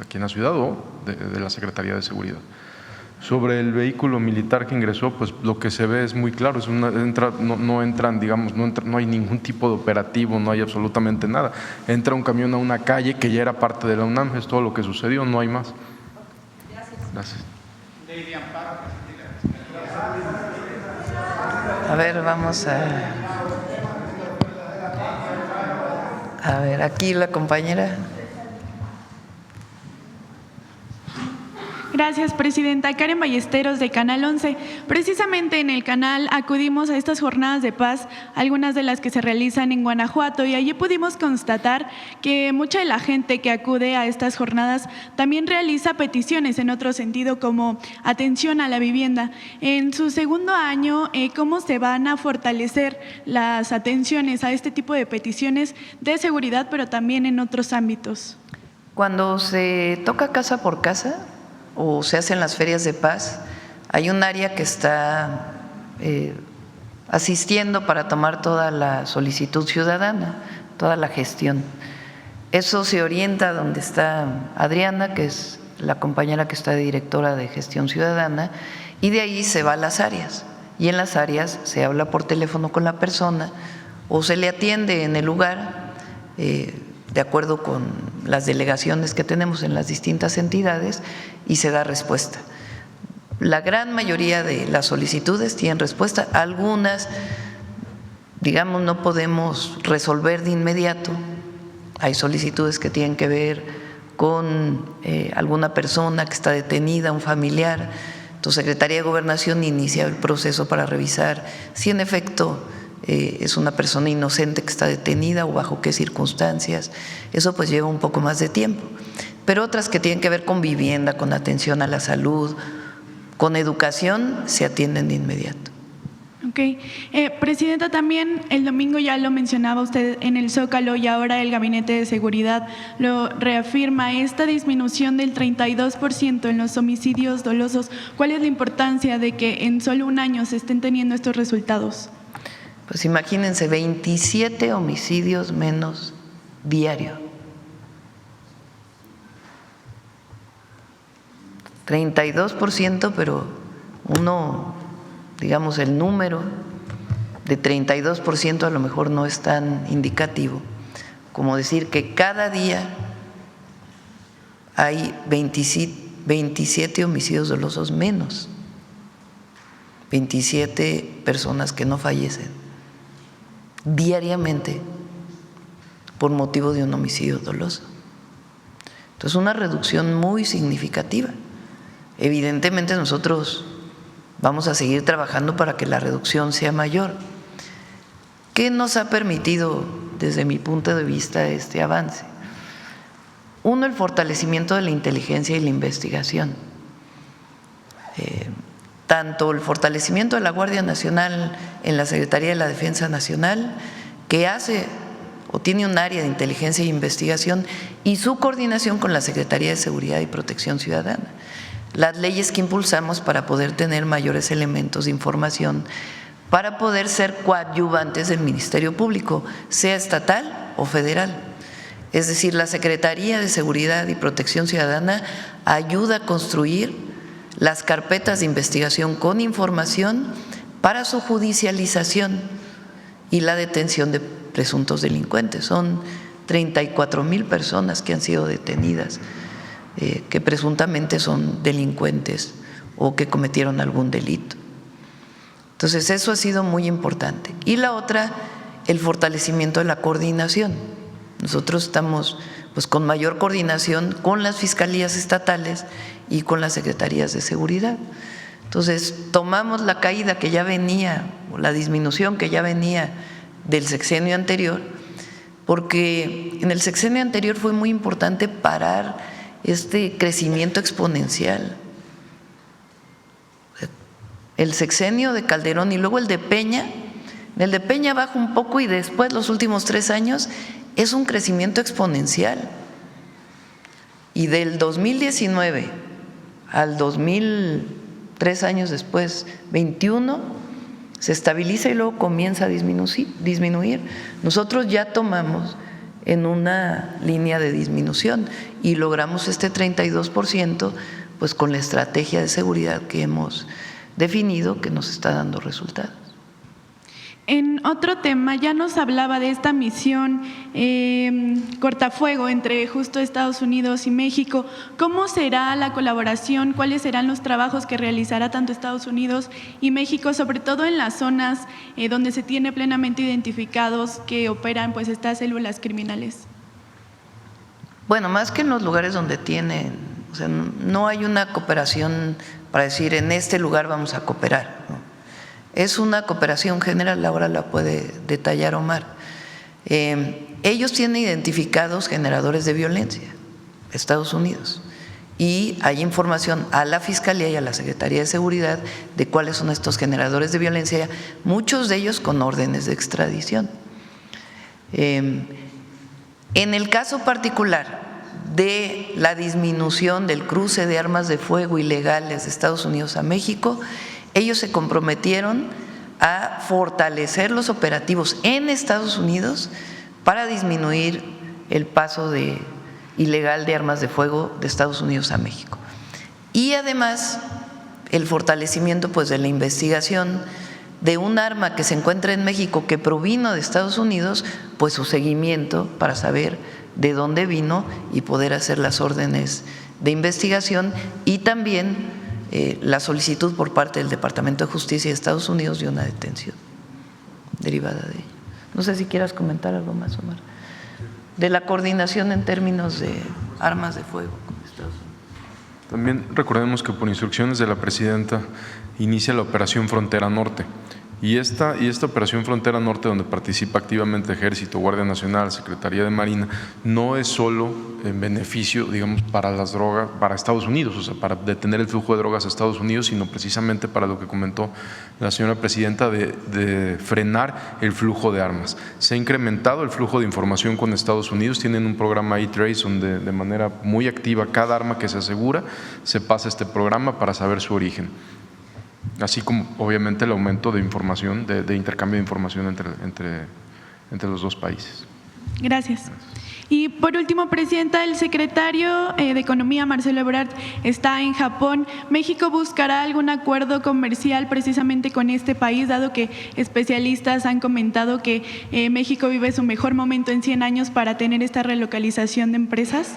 aquí en la ciudad, o de la Secretaría de Seguridad. Sobre el vehículo militar que ingresó, pues lo que se ve es muy claro, no entran, digamos, no hay ningún tipo de operativo, no hay absolutamente nada. Entra un camión a una calle que ya era parte de la UNAM, es todo lo que sucedió, no hay más. Gracias. A ver, vamos a ver, aquí la compañera. Gracias, presidenta. Karen Ballesteros, de Canal 11. Precisamente en el canal acudimos a estas jornadas de paz, algunas de las que se realizan en Guanajuato, y allí pudimos constatar que mucha de la gente que acude a estas jornadas también realiza peticiones en otro sentido, como atención a la vivienda. En su segundo año, ¿cómo se van a fortalecer las atenciones a este tipo de peticiones de seguridad, pero también en otros ámbitos? Cuando se toca casa por casa o se hacen las ferias de paz, hay un área que está asistiendo para tomar toda la solicitud ciudadana, toda la gestión. Eso se orienta donde está Adriana, que es la compañera que está de directora de gestión ciudadana, y de ahí se va a las áreas. Y en las áreas se habla por teléfono con la persona o se le atiende en el lugar, de acuerdo con las delegaciones que tenemos en las distintas entidades, y se da respuesta. La gran mayoría de las solicitudes tienen respuesta, algunas, digamos, no podemos resolver de inmediato. Hay solicitudes que tienen que ver con alguna persona que está detenida, un familiar. Entonces, Secretaría de Gobernación inicia el proceso para revisar si en efecto es una persona inocente que está detenida o bajo qué circunstancias. Eso pues lleva un poco más de tiempo. Pero otras que tienen que ver con vivienda, con atención a la salud, con educación, se atienden de inmediato. Ok. Presidenta, también el domingo ya lo mencionaba usted en el Zócalo y ahora el Gabinete de Seguridad lo reafirma, esta disminución del 32% en los homicidios dolosos. ¿Cuál es la importancia de que en solo un año se estén teniendo estos resultados? Pues imagínense, 27 homicidios menos diario. 32%, pero uno, digamos, el número de 32% a lo mejor no es tan indicativo como decir que cada día hay 27 homicidios dolosos menos, 27 personas que no fallecen diariamente por motivo de un homicidio doloso. Entonces, una reducción muy significativa. Evidentemente nosotros vamos a seguir trabajando para que la reducción sea mayor. ¿Qué nos ha permitido, desde mi punto de vista, este avance? Uno, el fortalecimiento de la inteligencia y la investigación. Tanto el fortalecimiento de la Guardia Nacional en la Secretaría de la Defensa Nacional, que hace o tiene un área de inteligencia e investigación y su coordinación con la Secretaría de Seguridad y Protección Ciudadana. Las leyes que impulsamos para poder tener mayores elementos de información, para poder ser coadyuvantes del Ministerio Público, sea estatal o federal. Es decir, la Secretaría de Seguridad y Protección Ciudadana ayuda a construir las carpetas de investigación con información para su judicialización y la detención de presuntos delincuentes. Son 34,000 personas que han sido detenidas, que presuntamente son delincuentes o que cometieron algún delito. Entonces, eso ha sido muy importante. Y la otra, el fortalecimiento de la coordinación. Nosotros estamos pues con mayor coordinación con las fiscalías estatales y con las secretarías de seguridad. Entonces, tomamos la caída que ya venía, o la disminución que ya venía del sexenio anterior, porque en el sexenio anterior fue muy importante parar este crecimiento exponencial. El sexenio de Calderón y luego el de Peña, el de Peña baja un poco y después los últimos 3 años es un crecimiento exponencial. Y del 2019 al 3 años después, 21, se estabiliza y luego comienza a disminuir. Nosotros ya tomamos en una línea de disminución y logramos este 32% pues con la estrategia de seguridad que hemos definido, que nos está dando resultados. En otro tema, ya nos hablaba de esta misión cortafuego entre justo Estados Unidos y México. ¿Cómo será la colaboración? ¿Cuáles serán los trabajos que realizará tanto Estados Unidos y México, sobre todo en las zonas donde se tiene plenamente identificados que operan pues estas células criminales? Bueno, más que en los lugares donde tienen, o sea, no hay una cooperación para decir en este lugar vamos a cooperar, ¿no? Es una cooperación general, ahora la puede detallar Omar. Ellos tienen identificados generadores de violencia, Estados Unidos, y hay información a la Fiscalía y a la Secretaría de Seguridad de cuáles son estos generadores de violencia, muchos de ellos con órdenes de extradición. En el caso particular de la disminución del cruce de armas de fuego ilegales de Estados Unidos a México, ellos se comprometieron a fortalecer los operativos en Estados Unidos para disminuir el paso ilegal de armas de fuego de Estados Unidos a México. Y además el fortalecimiento pues de la investigación de un arma que se encuentra en México que provino de Estados Unidos, pues su seguimiento para saber de dónde vino y poder hacer las órdenes de investigación y también la solicitud por parte del Departamento de Justicia de Estados Unidos de una detención derivada de ello. No sé si quieras comentar algo más, Omar, de la coordinación en términos de armas de fuego con Estados Unidos. También recordemos que por instrucciones de la presidenta inicia la Operación Frontera Norte. Y esta Operación Frontera Norte, donde participa activamente Ejército, Guardia Nacional, Secretaría de Marina, no es solo en beneficio, digamos, para las drogas, para Estados Unidos, o sea, para detener el flujo de drogas a Estados Unidos, sino precisamente para lo que comentó la señora presidenta de frenar el flujo de armas. Se ha incrementado el flujo de información con Estados Unidos, tienen un programa E-Trace donde de manera muy activa cada arma que se asegura se pasa a este programa para saber su origen. Así como obviamente el aumento de información, de intercambio de información entre los dos países. Gracias. Y por último, presidenta, el secretario de Economía, Marcelo Ebrard, está en Japón. ¿México buscará algún acuerdo comercial precisamente con este país, dado que especialistas han comentado que México vive su mejor momento en 100 años para tener esta relocalización de empresas?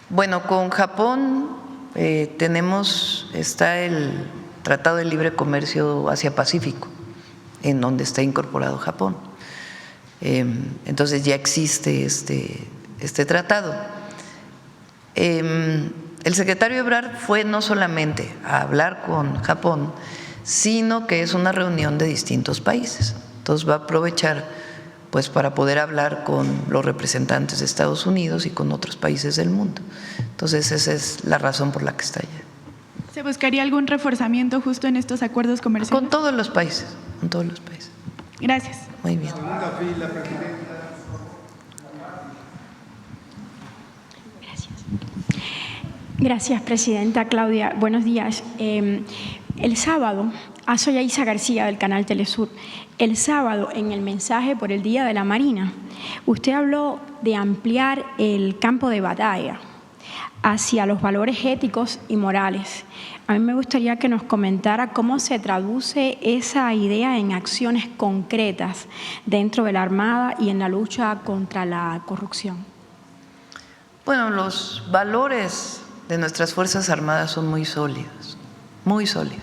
Bueno, con Japón está el Tratado de Libre Comercio Asia-Pacífico, en donde está incorporado Japón. Entonces ya existe este tratado. El secretario Ebrard fue no solamente a hablar con Japón, sino que es una reunión de distintos países. Entonces va a aprovechar pues para poder hablar con los representantes de Estados Unidos y con otros países del mundo. Entonces esa es la razón por la que está allá. ¿Se buscaría algún reforzamiento justo en estos acuerdos comerciales? Con todos los países, con todos los países. Gracias. Muy bien. Segunda fila, presidenta. Gracias, presidenta Claudia. Buenos días. El sábado, soy Aisa García del canal Telesur. El sábado, en el mensaje por el Día de la Marina, usted habló de ampliar el campo de batalla hacia los valores éticos y morales. A mí me gustaría que nos comentara cómo se traduce esa idea en acciones concretas dentro de la Armada y en la lucha contra la corrupción. Bueno, los valores de nuestras Fuerzas Armadas son muy sólidos, muy sólidos.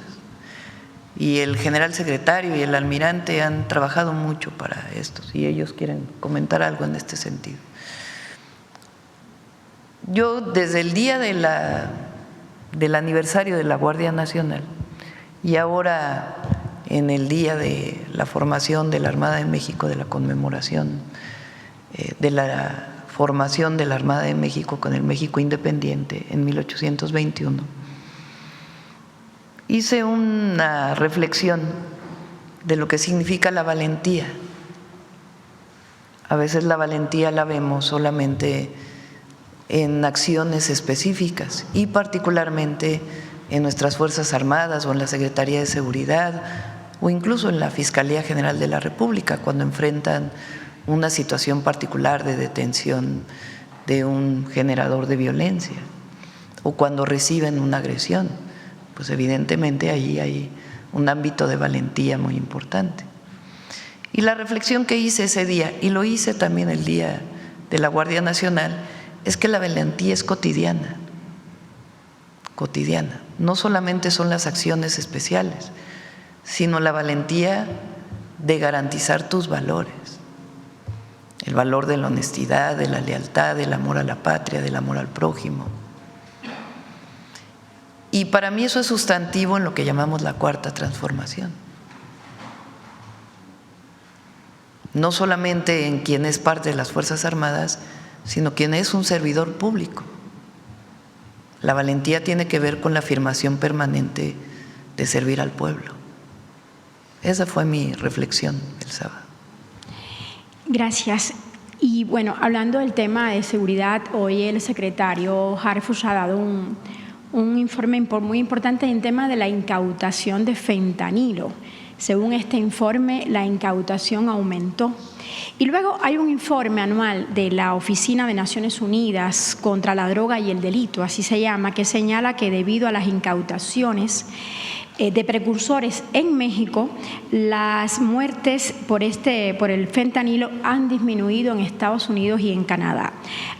Y el general secretario y el almirante han trabajado mucho para esto, si ellos quieren comentar algo en este sentido. Yo, desde el día del aniversario de la Guardia Nacional y ahora en el día de la formación de la Armada de México, de la conmemoración de la formación de la Armada de México con el México independiente en 1821, hice una reflexión de lo que significa la valentía. A veces la valentía la vemos solamente en acciones específicas y particularmente en nuestras Fuerzas Armadas o en la Secretaría de Seguridad o incluso en la Fiscalía General de la República cuando enfrentan una situación particular de detención de un generador de violencia o cuando reciben una agresión. Pues evidentemente ahí hay un ámbito de valentía muy importante. Y la reflexión que hice ese día, y lo hice también el día de la Guardia Nacional, es que la valentía es cotidiana, cotidiana. No solamente son las acciones especiales, sino la valentía de garantizar tus valores. El valor de la honestidad, de la lealtad, del amor a la patria, del amor al prójimo. Y para mí eso es sustantivo en lo que llamamos la cuarta transformación. No solamente en quien es parte de las Fuerzas Armadas, sino quien es un servidor público. La valentía tiene que ver con la afirmación permanente de servir al pueblo. Esa fue mi reflexión el sábado. Gracias. Y bueno, hablando del tema de seguridad, hoy el secretario Harfuch ha dado un informe muy importante en tema de la incautación de fentanilo. Según este informe, la incautación aumentó. Y luego hay un informe anual de la Oficina de Naciones Unidas contra la Droga y el Delito, así se llama, que señala que debido a las incautaciones de precursores en México, las muertes por el fentanilo han disminuido en Estados Unidos y en Canadá.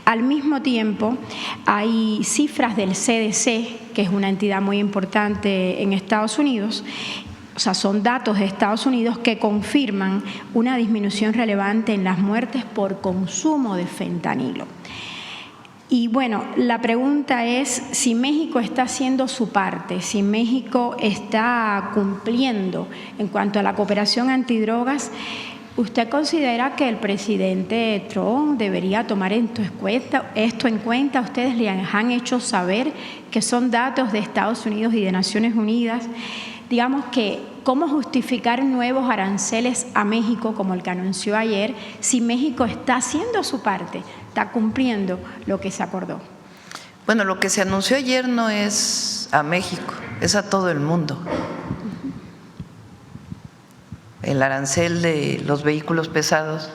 Al mismo tiempo, hay cifras del CDC, que es una entidad muy importante en Estados Unidos, o sea, son datos de Estados Unidos que confirman una disminución relevante en las muertes por consumo de fentanilo. Y bueno, la pregunta es si México está haciendo su parte, si México está cumpliendo en cuanto a la cooperación antidrogas. ¿Usted considera que el presidente Trump debería tomar esto en cuenta? Ustedes le han hecho saber que son datos de Estados Unidos y de Naciones Unidas. Digamos que, ¿cómo justificar nuevos aranceles a México, como el que anunció ayer, si México está haciendo su parte, está cumpliendo lo que se acordó? Bueno, lo que se anunció ayer no es a México, es a todo el mundo. El arancel de los vehículos pesados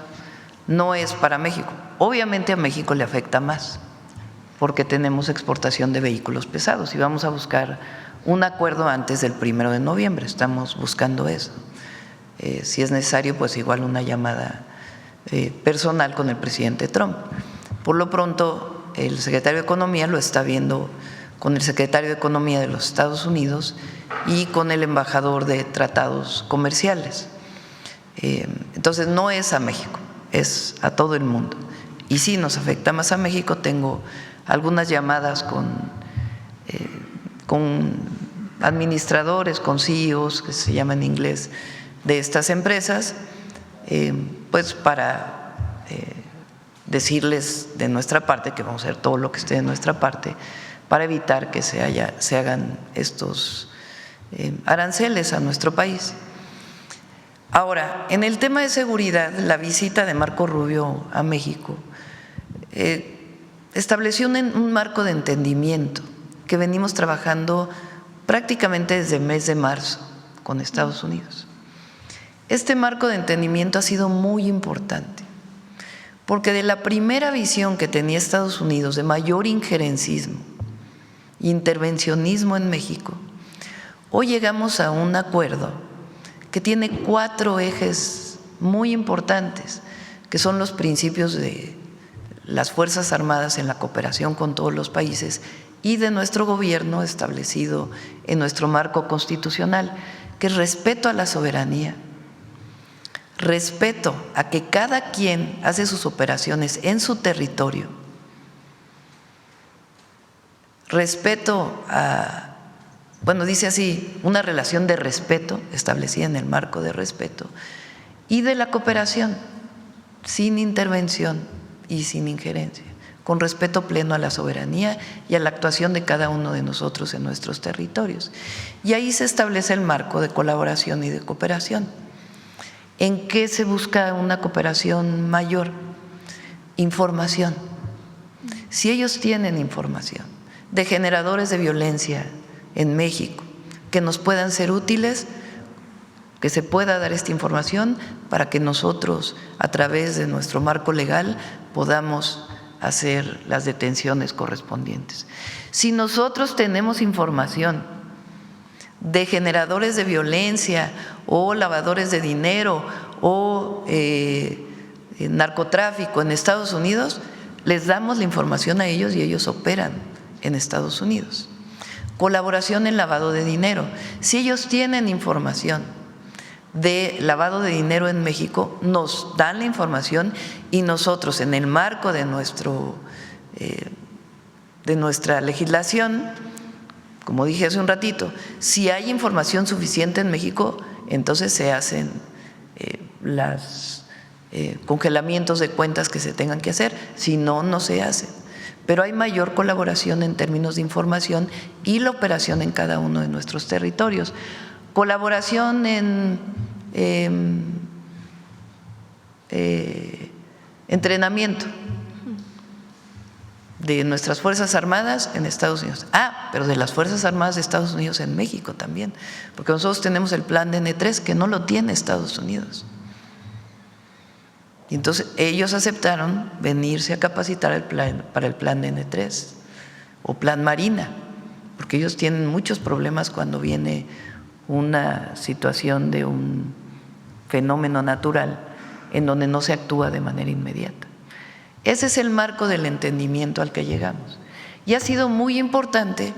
no es para México. Obviamente a México le afecta más, porque tenemos exportación de vehículos pesados y vamos a buscar un acuerdo antes del 1 de noviembre, estamos buscando eso. Si es necesario, pues igual una llamada personal con el presidente Trump. Por lo pronto, el secretario de Economía lo está viendo con el secretario de Economía de los Estados Unidos y con el embajador de tratados comerciales. Entonces, no es a México, es a todo el mundo. Y sí nos afecta más a México. Tengo algunas llamadas con administradores, con CEOs, que se llama en inglés, de estas empresas, pues para decirles de nuestra parte que vamos a hacer todo lo que esté de nuestra parte para evitar que se hagan estos aranceles a nuestro país. Ahora, en el tema de seguridad, la visita de Marco Rubio a México estableció un marco de entendimiento que venimos trabajando prácticamente desde el mes de marzo con Estados Unidos. Este marco de entendimiento ha sido muy importante, porque de la primera visión que tenía Estados Unidos de mayor injerencismo, intervencionismo en México, hoy llegamos a un acuerdo que tiene 4 ejes muy importantes, que son los principios de las Fuerzas Armadas en la cooperación con todos los países y de nuestro gobierno establecido en nuestro marco constitucional, que es respeto a la soberanía, respeto a que cada quien hace sus operaciones en su territorio, respeto a, bueno, dice así, una relación de respeto establecida en el marco de respeto y de la cooperación sin intervención y sin injerencia, con respeto pleno a la soberanía y a la actuación de cada uno de nosotros en nuestros territorios. Y ahí se establece el marco de colaboración y de cooperación. ¿En qué se busca una cooperación mayor? Información. Si ellos tienen información de generadores de violencia en México que nos puedan ser útiles, que se pueda dar esta información para que nosotros, a través de nuestro marco legal, podamos hacer las detenciones correspondientes. Si nosotros tenemos información de generadores de violencia o lavadores de dinero o narcotráfico en Estados Unidos, les damos la información a ellos y ellos operan en Estados Unidos. Colaboración en lavado de dinero. Si ellos tienen información de lavado de dinero en México, nos dan la información y nosotros, en el marco de nuestra legislación, como dije hace un ratito, si hay información suficiente en México, entonces se hacen los congelamientos de cuentas que se tengan que hacer, si no, no se hacen. Pero hay mayor colaboración en términos de información y la operación en cada uno de nuestros territorios. Colaboración en entrenamiento de nuestras Fuerzas Armadas en Estados Unidos. Pero de las Fuerzas Armadas de Estados Unidos en México también, porque nosotros tenemos el plan de N3 que no lo tiene Estados Unidos. Y entonces ellos aceptaron venirse a capacitar para el plan de N3 o plan Marina, porque ellos tienen muchos problemas cuando viene una situación de un fenómeno natural en donde no se actúa de manera inmediata. Ese es el marco del entendimiento al que llegamos. Y ha sido muy importante,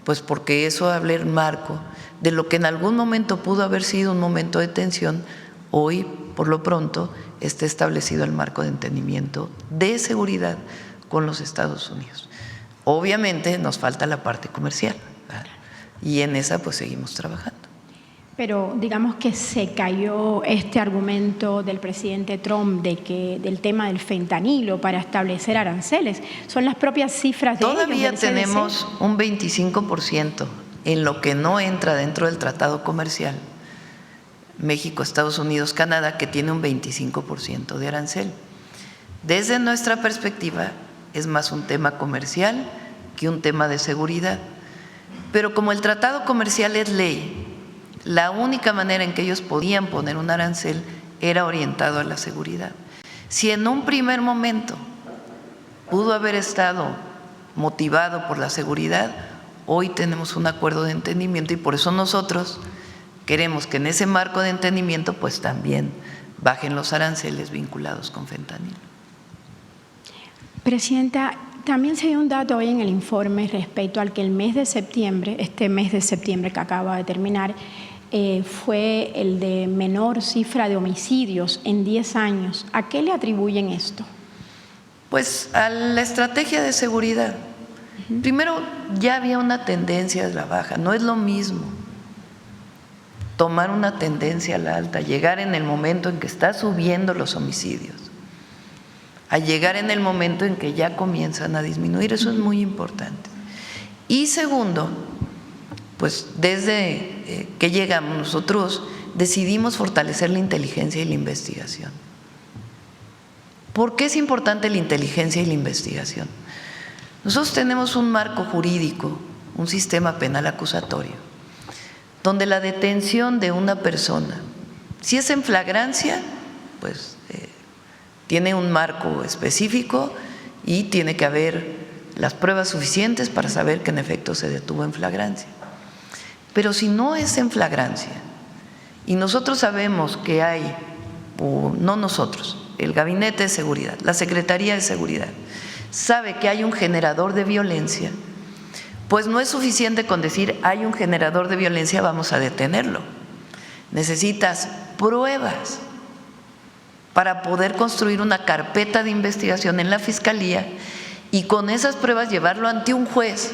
pues porque eso habla el marco de lo que en algún momento pudo haber sido un momento de tensión, hoy, por lo pronto, está establecido el marco de entendimiento de seguridad con los Estados Unidos. Obviamente nos falta la parte comercial, ¿verdad? Y en esa pues seguimos trabajando. Pero digamos que se cayó este argumento del presidente Trump del tema del fentanilo para establecer aranceles. Son las propias cifras de Todavía ellos, del tenemos CDC. un 25% en lo que no entra dentro del tratado comercial. México, Estados Unidos, Canadá, que tiene un 25% de arancel. Desde nuestra perspectiva es más un tema comercial que un tema de seguridad. Pero como el tratado comercial es ley, la única manera en que ellos podían poner un arancel era orientado a la seguridad. Si en un primer momento pudo haber estado motivado por la seguridad, hoy tenemos un acuerdo de entendimiento y por eso nosotros queremos que en ese marco de entendimiento pues también bajen los aranceles vinculados con fentanilo. Presidenta, también se dio un dato hoy en el informe respecto al que el mes de septiembre, este mes de septiembre que acaba de terminar, fue el de menor cifra de homicidios en 10 años. ¿A qué le atribuyen esto? Pues a la estrategia de seguridad. Primero, ya había una tendencia a la baja, no es lo mismo tomar una tendencia a la alta, llegar en el momento en que está subiendo los homicidios, a llegar en el momento en que ya comienzan a disminuir, eso es muy importante. Y segundo, pues desde que llegamos nosotros decidimos fortalecer la inteligencia y la investigación. ¿Por qué es importante la inteligencia y la investigación? Nosotros tenemos un marco jurídico, un sistema penal acusatorio, donde la detención de una persona, si es en flagrancia, pues tiene un marco específico y tiene que haber las pruebas suficientes para saber que en efecto se detuvo en flagrancia. Pero si no es en flagrancia y nosotros sabemos que hay, o no nosotros, el Gabinete de Seguridad, la Secretaría de Seguridad, sabe que hay un generador de violencia, pues no es suficiente con decir hay un generador de violencia, vamos a detenerlo. Necesitas pruebas para poder construir una carpeta de investigación en la Fiscalía y con esas pruebas llevarlo ante un juez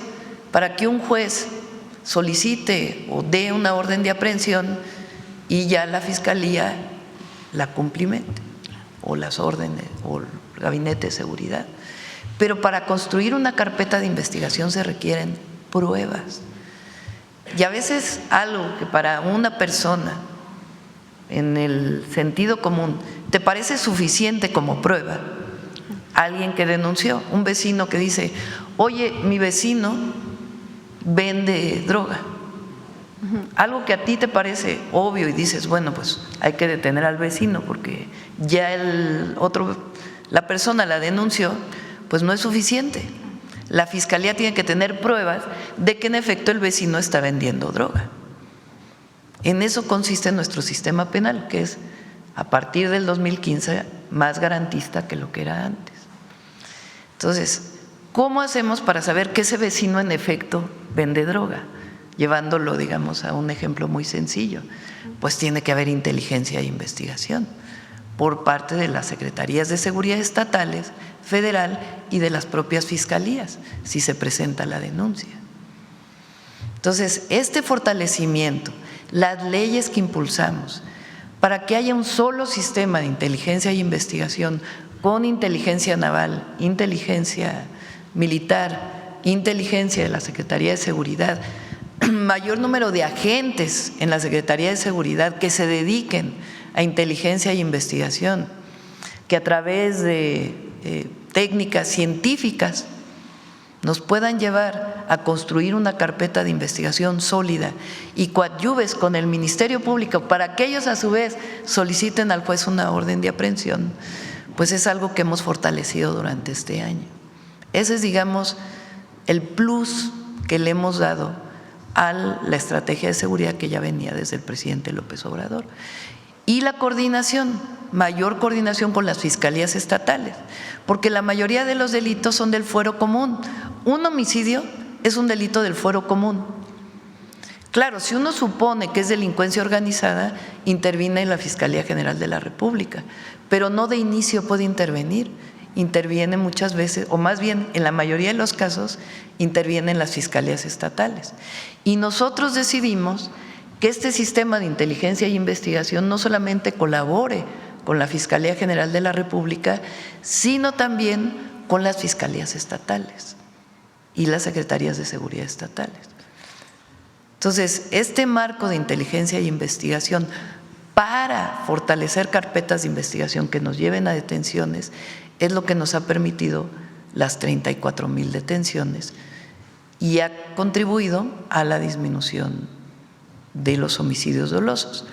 para que un juez solicite o dé una orden de aprehensión y ya la Fiscalía la cumplimente, o las órdenes, o el Gabinete de Seguridad. Pero para construir una carpeta de investigación se requieren pruebas. Y a veces algo que para una persona, en el sentido común, te parece suficiente como prueba, alguien que denunció, un vecino que dice, oye, mi vecino vende droga. Algo que a ti te parece obvio y dices, bueno, pues hay que detener al vecino porque ya la persona la denunció, pues no es suficiente. La Fiscalía tiene que tener pruebas de que en efecto el vecino está vendiendo droga. En eso consiste nuestro sistema penal, que es a partir del 2015 más garantista que lo que era antes. Entonces, ¿cómo hacemos para saber que ese vecino en efecto vende droga? Llevándolo, digamos, a un ejemplo muy sencillo, pues tiene que haber inteligencia e investigación por parte de las secretarías de seguridad estatales, federal y de las propias fiscalías, si se presenta la denuncia. Entonces, este fortalecimiento, las leyes que impulsamos, para que haya un solo sistema de inteligencia e investigación con inteligencia naval, inteligencia militar, inteligencia de la Secretaría de Seguridad, mayor número de agentes en la Secretaría de Seguridad que se dediquen a inteligencia e investigación, que a través de técnicas científicas nos puedan llevar a construir una carpeta de investigación sólida y coadyuves con el Ministerio Público para que ellos a su vez soliciten al juez una orden de aprehensión, pues es algo que hemos fortalecido durante este año. Ese es, digamos, el plus que le hemos dado a la estrategia de seguridad que ya venía desde el presidente López Obrador. Y la coordinación, mayor coordinación con las fiscalías estatales, porque la mayoría de los delitos son del fuero común. Un homicidio es un delito del fuero común. Claro, si uno supone que es delincuencia organizada, interviene en la Fiscalía General de la República, pero no de inicio puede intervenir. Interviene muchas veces, o más bien en la mayoría de los casos, intervienen las fiscalías estatales. Y nosotros decidimos que este sistema de inteligencia e investigación no solamente colabore con la Fiscalía General de la República, sino también con las fiscalías estatales y las secretarías de seguridad estatales. Entonces, este marco de inteligencia e investigación para fortalecer carpetas de investigación que nos lleven a detenciones es lo que nos ha permitido las 34,000 detenciones y ha contribuido a la disminución de los homicidios dolosos.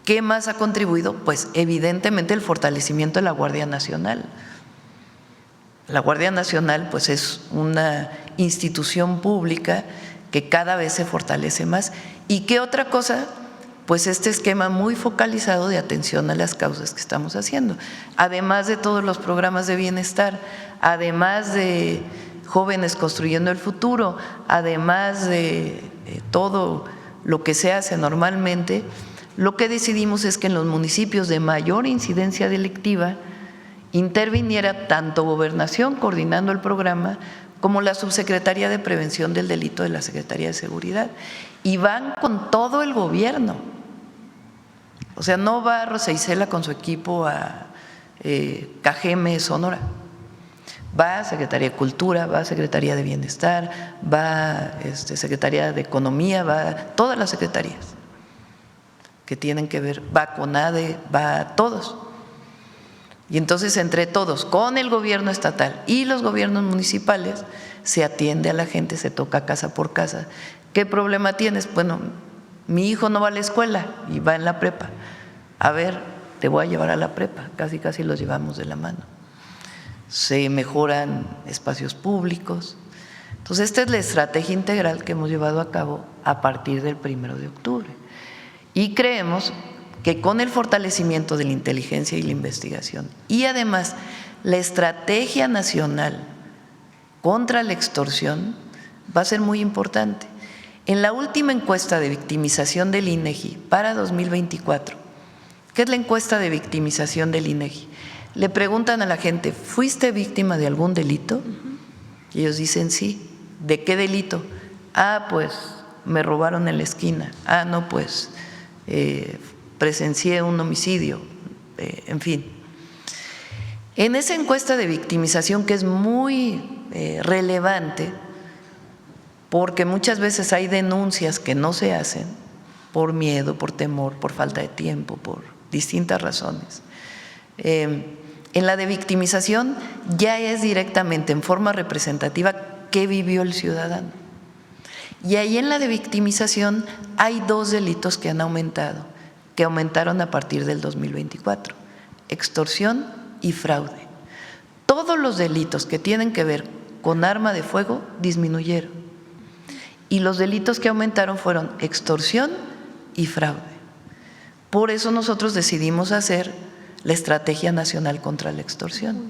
¿Qué más ha contribuido? Pues evidentemente el fortalecimiento de la Guardia Nacional. La Guardia Nacional pues es una institución pública que cada vez se fortalece más. ¿Y qué otra cosa? Pues este esquema muy focalizado de atención a las causas que estamos haciendo, además de todos los programas de bienestar, además de Jóvenes Construyendo el Futuro, además de todo lo que se hace normalmente. Lo que decidimos es que en los municipios de mayor incidencia delictiva interviniera tanto Gobernación coordinando el programa como la Subsecretaría de Prevención del Delito de la Secretaría de Seguridad, y van con todo el gobierno. O sea, no va Rosa Isela con su equipo a Cajeme, Sonora. Va Secretaría de Cultura, va Secretaría de Bienestar, va Secretaría de Economía, va todas las secretarías que tienen que ver, va CONADE, va todos. Y entonces entre todos, con el gobierno estatal y los gobiernos municipales, se atiende a la gente, se toca casa por casa. ¿Qué problema tienes? Bueno, mi hijo no va a la escuela y va en la prepa. A ver, te voy a llevar a la prepa, casi los llevamos de la mano. Se mejoran espacios públicos. Entonces, esta es la estrategia integral que hemos llevado a cabo a partir del 1 de octubre. Y creemos que con el fortalecimiento de la inteligencia y la investigación y además la estrategia nacional contra la extorsión va a ser muy importante. En la última encuesta de victimización del INEGI para 2024, ¿qué es la encuesta de victimización del INEGI? Le preguntan a la gente, ¿fuiste víctima de algún delito? Y ellos dicen sí. ¿De qué delito? Ah, pues me robaron en la esquina. Ah, no, pues presencié un homicidio. En fin. En esa encuesta de victimización, que es muy relevante, porque muchas veces hay denuncias que no se hacen por miedo, por temor, por falta de tiempo, por distintas razones. En la de victimización ya es directamente en forma representativa qué vivió el ciudadano. Y ahí en la de victimización hay 2 delitos que han aumentado, que aumentaron a partir del 2024, extorsión y fraude. Todos los delitos que tienen que ver con arma de fuego disminuyeron. Y los delitos que aumentaron fueron extorsión y fraude. Por eso nosotros decidimos hacer la Estrategia Nacional contra la Extorsión.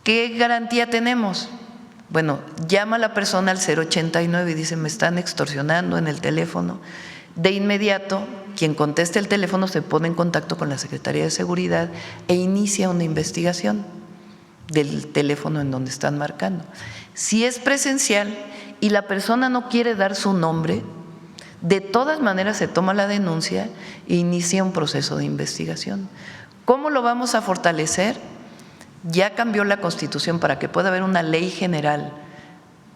¿Qué garantía tenemos? Bueno, llama a la persona al 089 y dice, me están extorsionando en el teléfono. De inmediato, quien conteste el teléfono se pone en contacto con la Secretaría de Seguridad e inicia una investigación del teléfono en donde están marcando. Si es presencial y la persona no quiere dar su nombre, de todas maneras se toma la denuncia e inicia un proceso de investigación. ¿Cómo lo vamos a fortalecer? Ya cambió la Constitución para que pueda haber una ley general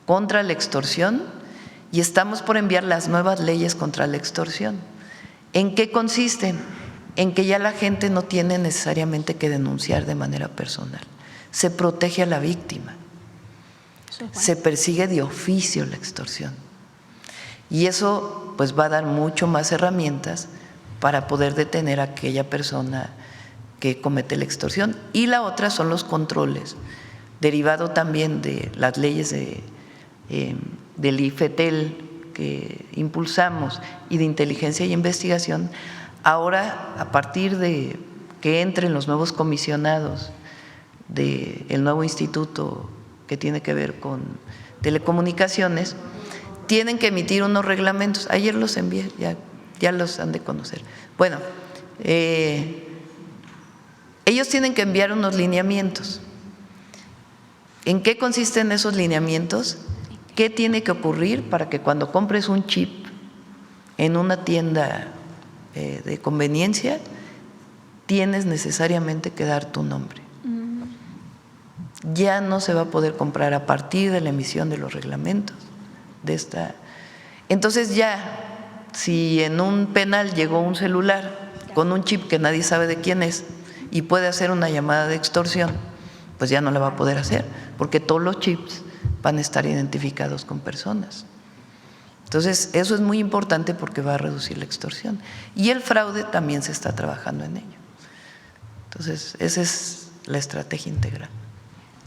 contra la extorsión y estamos por enviar las nuevas leyes contra la extorsión. ¿En qué consisten? En que ya la gente no tiene necesariamente que denunciar de manera personal. Se protege a la víctima. Se persigue de oficio la extorsión. Y eso pues va a dar mucho más herramientas para poder detener a aquella persona que comete la extorsión. Y la otra son los controles, derivado también de las leyes del IFETEL que impulsamos y de inteligencia y investigación. Ahora, a partir de que entren los nuevos comisionados del nuevo instituto que tiene que ver con telecomunicaciones, tienen que emitir unos reglamentos. Ayer los envié, ya los han de conocer. Bueno, ellos tienen que enviar unos lineamientos. ¿En qué consisten esos lineamientos? ¿Qué tiene que ocurrir para que cuando compres un chip en una tienda de conveniencia, tienes necesariamente que dar tu nombre? Ya no se va a poder comprar a partir de la emisión de los reglamentos de esta. Entonces ya, si en un penal llegó un celular con un chip que nadie sabe de quién es y puede hacer una llamada de extorsión, pues ya no la va a poder hacer, porque todos los chips van a estar identificados con personas. Entonces, eso es muy importante porque va a reducir la extorsión. Y el fraude también se está trabajando en ello. Entonces, esa es la estrategia integral.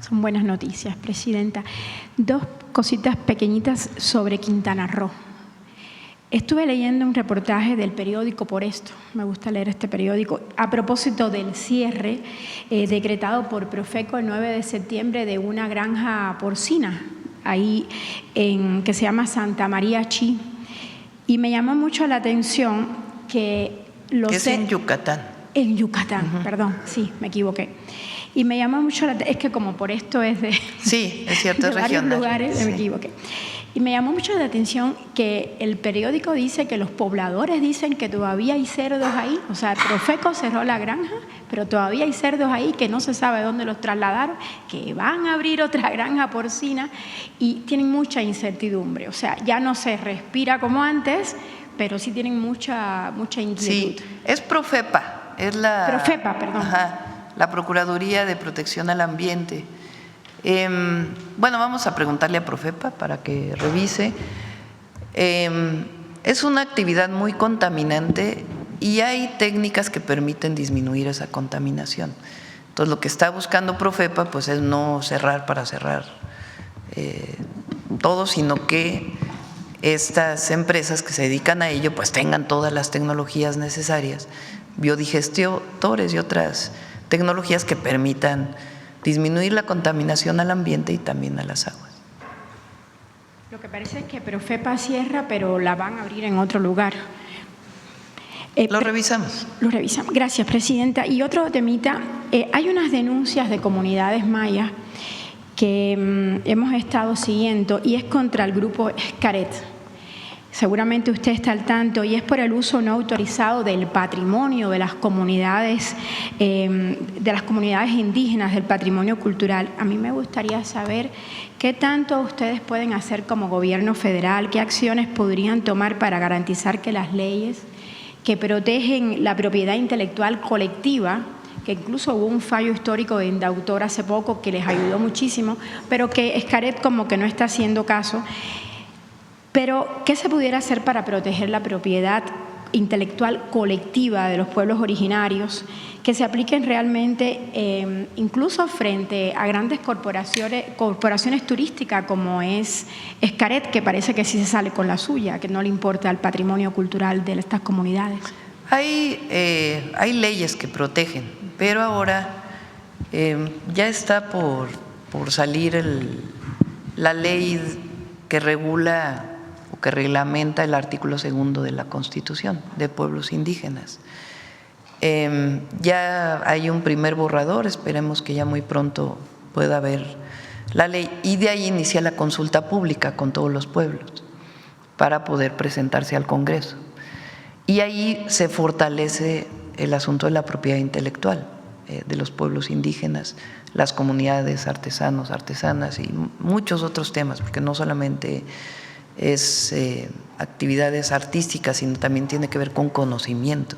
Son buenas noticias, Presidenta. 2 cositas pequeñitas sobre Quintana Roo. Estuve leyendo un reportaje del periódico Por Esto, me gusta leer este periódico, a propósito del cierre decretado por Profeco el 9 de septiembre de una granja porcina, ahí que se llama Santa María Chi. Y me llamó mucho la atención que es en Yucatán. En Yucatán, perdón, sí, me equivoqué. Y me llamó mucho la atención, es que como Por Esto es de, sí, es cierto, de varios lugares, sí. Me equivoqué. Y me llamó mucho la atención que el periódico dice que los pobladores dicen que todavía hay cerdos ahí, o sea, Profeco cerró la granja, pero todavía hay cerdos ahí que no se sabe dónde los trasladaron, que van a abrir otra granja porcina y tienen mucha incertidumbre, o sea, ya no se respira como antes, pero sí tienen mucha inquietud. Sí, es Profepa, es la… Profepa, perdón. Ajá, la Procuraduría de Protección al Ambiente. Bueno, vamos a preguntarle a Profepa para que revise. Es una actividad muy contaminante y hay técnicas que permiten disminuir esa contaminación. Entonces, lo que está buscando Profepa pues es no cerrar para cerrar todo, sino que estas empresas que se dedican a ello pues tengan todas las tecnologías necesarias, biodigestores y otras tecnologías que permitan disminuir la contaminación al ambiente y también a las aguas. Lo que parece es que Profepa cierra, pero la van a abrir en otro lugar. Lo revisamos. Lo revisamos. Gracias, Presidenta. Y otro temita, hay unas denuncias de comunidades mayas que hemos estado siguiendo y es contra el grupo Xcaret. Seguramente usted está al tanto y es por el uso no autorizado del patrimonio de las comunidades indígenas, del patrimonio cultural. A mí me gustaría saber qué tanto ustedes pueden hacer como gobierno federal, qué acciones podrían tomar para garantizar que las leyes que protegen la propiedad intelectual colectiva, que incluso hubo un fallo histórico de Indautor hace poco que les ayudó muchísimo, pero que Xcaret como que no está haciendo caso. Pero, ¿qué se pudiera hacer para proteger la propiedad intelectual colectiva de los pueblos originarios, que se apliquen realmente incluso frente a grandes corporaciones turísticas como es Xcaret, que parece que sí se sale con la suya, que no le importa el patrimonio cultural de estas comunidades? Hay leyes que protegen, pero ahora ya está por salir la ley que regula o que reglamenta el artículo 2 de la Constitución de pueblos indígenas. Ya hay un primer borrador, esperemos que ya muy pronto pueda haber la ley y de ahí inicia la consulta pública con todos los pueblos para poder presentarse al Congreso. Y ahí se fortalece el asunto de la propiedad intelectual de los pueblos indígenas, las comunidades, artesanos, artesanas y muchos otros temas, porque no solamente es actividades artísticas, sino también tiene que ver con conocimiento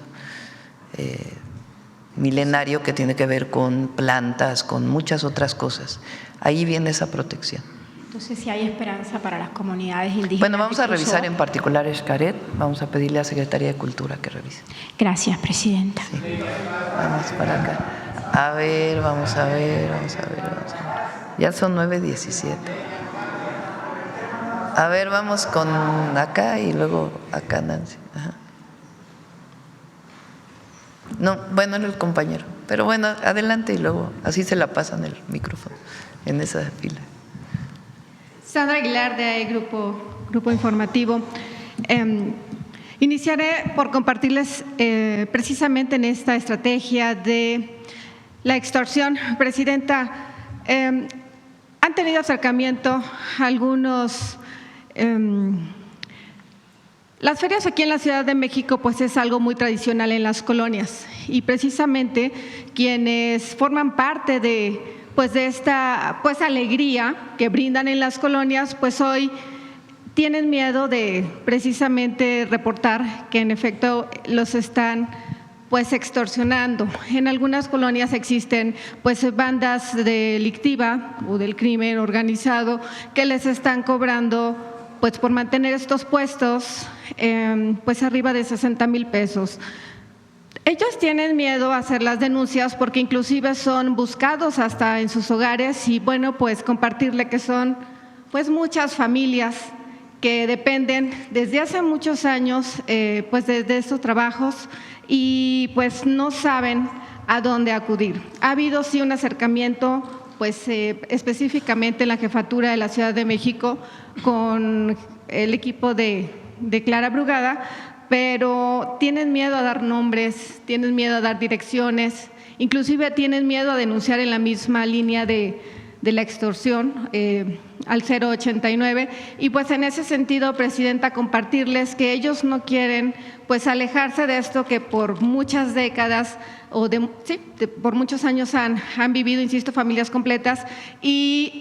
milenario que tiene que ver con plantas, con muchas otras cosas. Ahí viene esa protección. Entonces, si hay esperanza para las comunidades indígenas. Bueno, vamos a revisar en particular Xcaret, vamos a pedirle a la Secretaría de Cultura que revise. Gracias, Presidenta. Sí. Vamos para acá. A ver, vamos a ver. Ya son 9:17. A ver, vamos con acá y luego acá, Nancy. Ajá. No, bueno, era el compañero. Pero bueno, adelante y luego así se la pasan el micrófono en esa fila. Sandra Aguilar, de Grupo Informativo. Iniciaré por compartirles precisamente en esta estrategia de la extorsión. Presidenta, han tenido acercamiento algunos… las ferias aquí en la Ciudad de México pues es algo muy tradicional en las colonias y precisamente quienes forman parte de esta alegría que brindan en las colonias pues hoy tienen miedo de precisamente reportar que en efecto los están extorsionando. En algunas colonias existen bandas delictivas o del crimen organizado que les están cobrando por mantener estos puestos arriba de 60,000 pesos. Ellos tienen miedo a hacer las denuncias porque inclusive son buscados hasta en sus hogares y bueno, compartirle que son muchas familias que dependen desde hace muchos años de estos trabajos y no saben a dónde acudir. Ha habido sí un acercamiento específicamente en la Jefatura de la Ciudad de México con el equipo de Clara Brugada, pero tienen miedo a dar nombres, tienen miedo a dar direcciones, inclusive tienen miedo a denunciar en la misma línea de la extorsión al 089 y en ese sentido, Presidenta, compartirles que ellos no quieren alejarse de esto que por muchas décadas por muchos años han vivido, insisto, familias completas y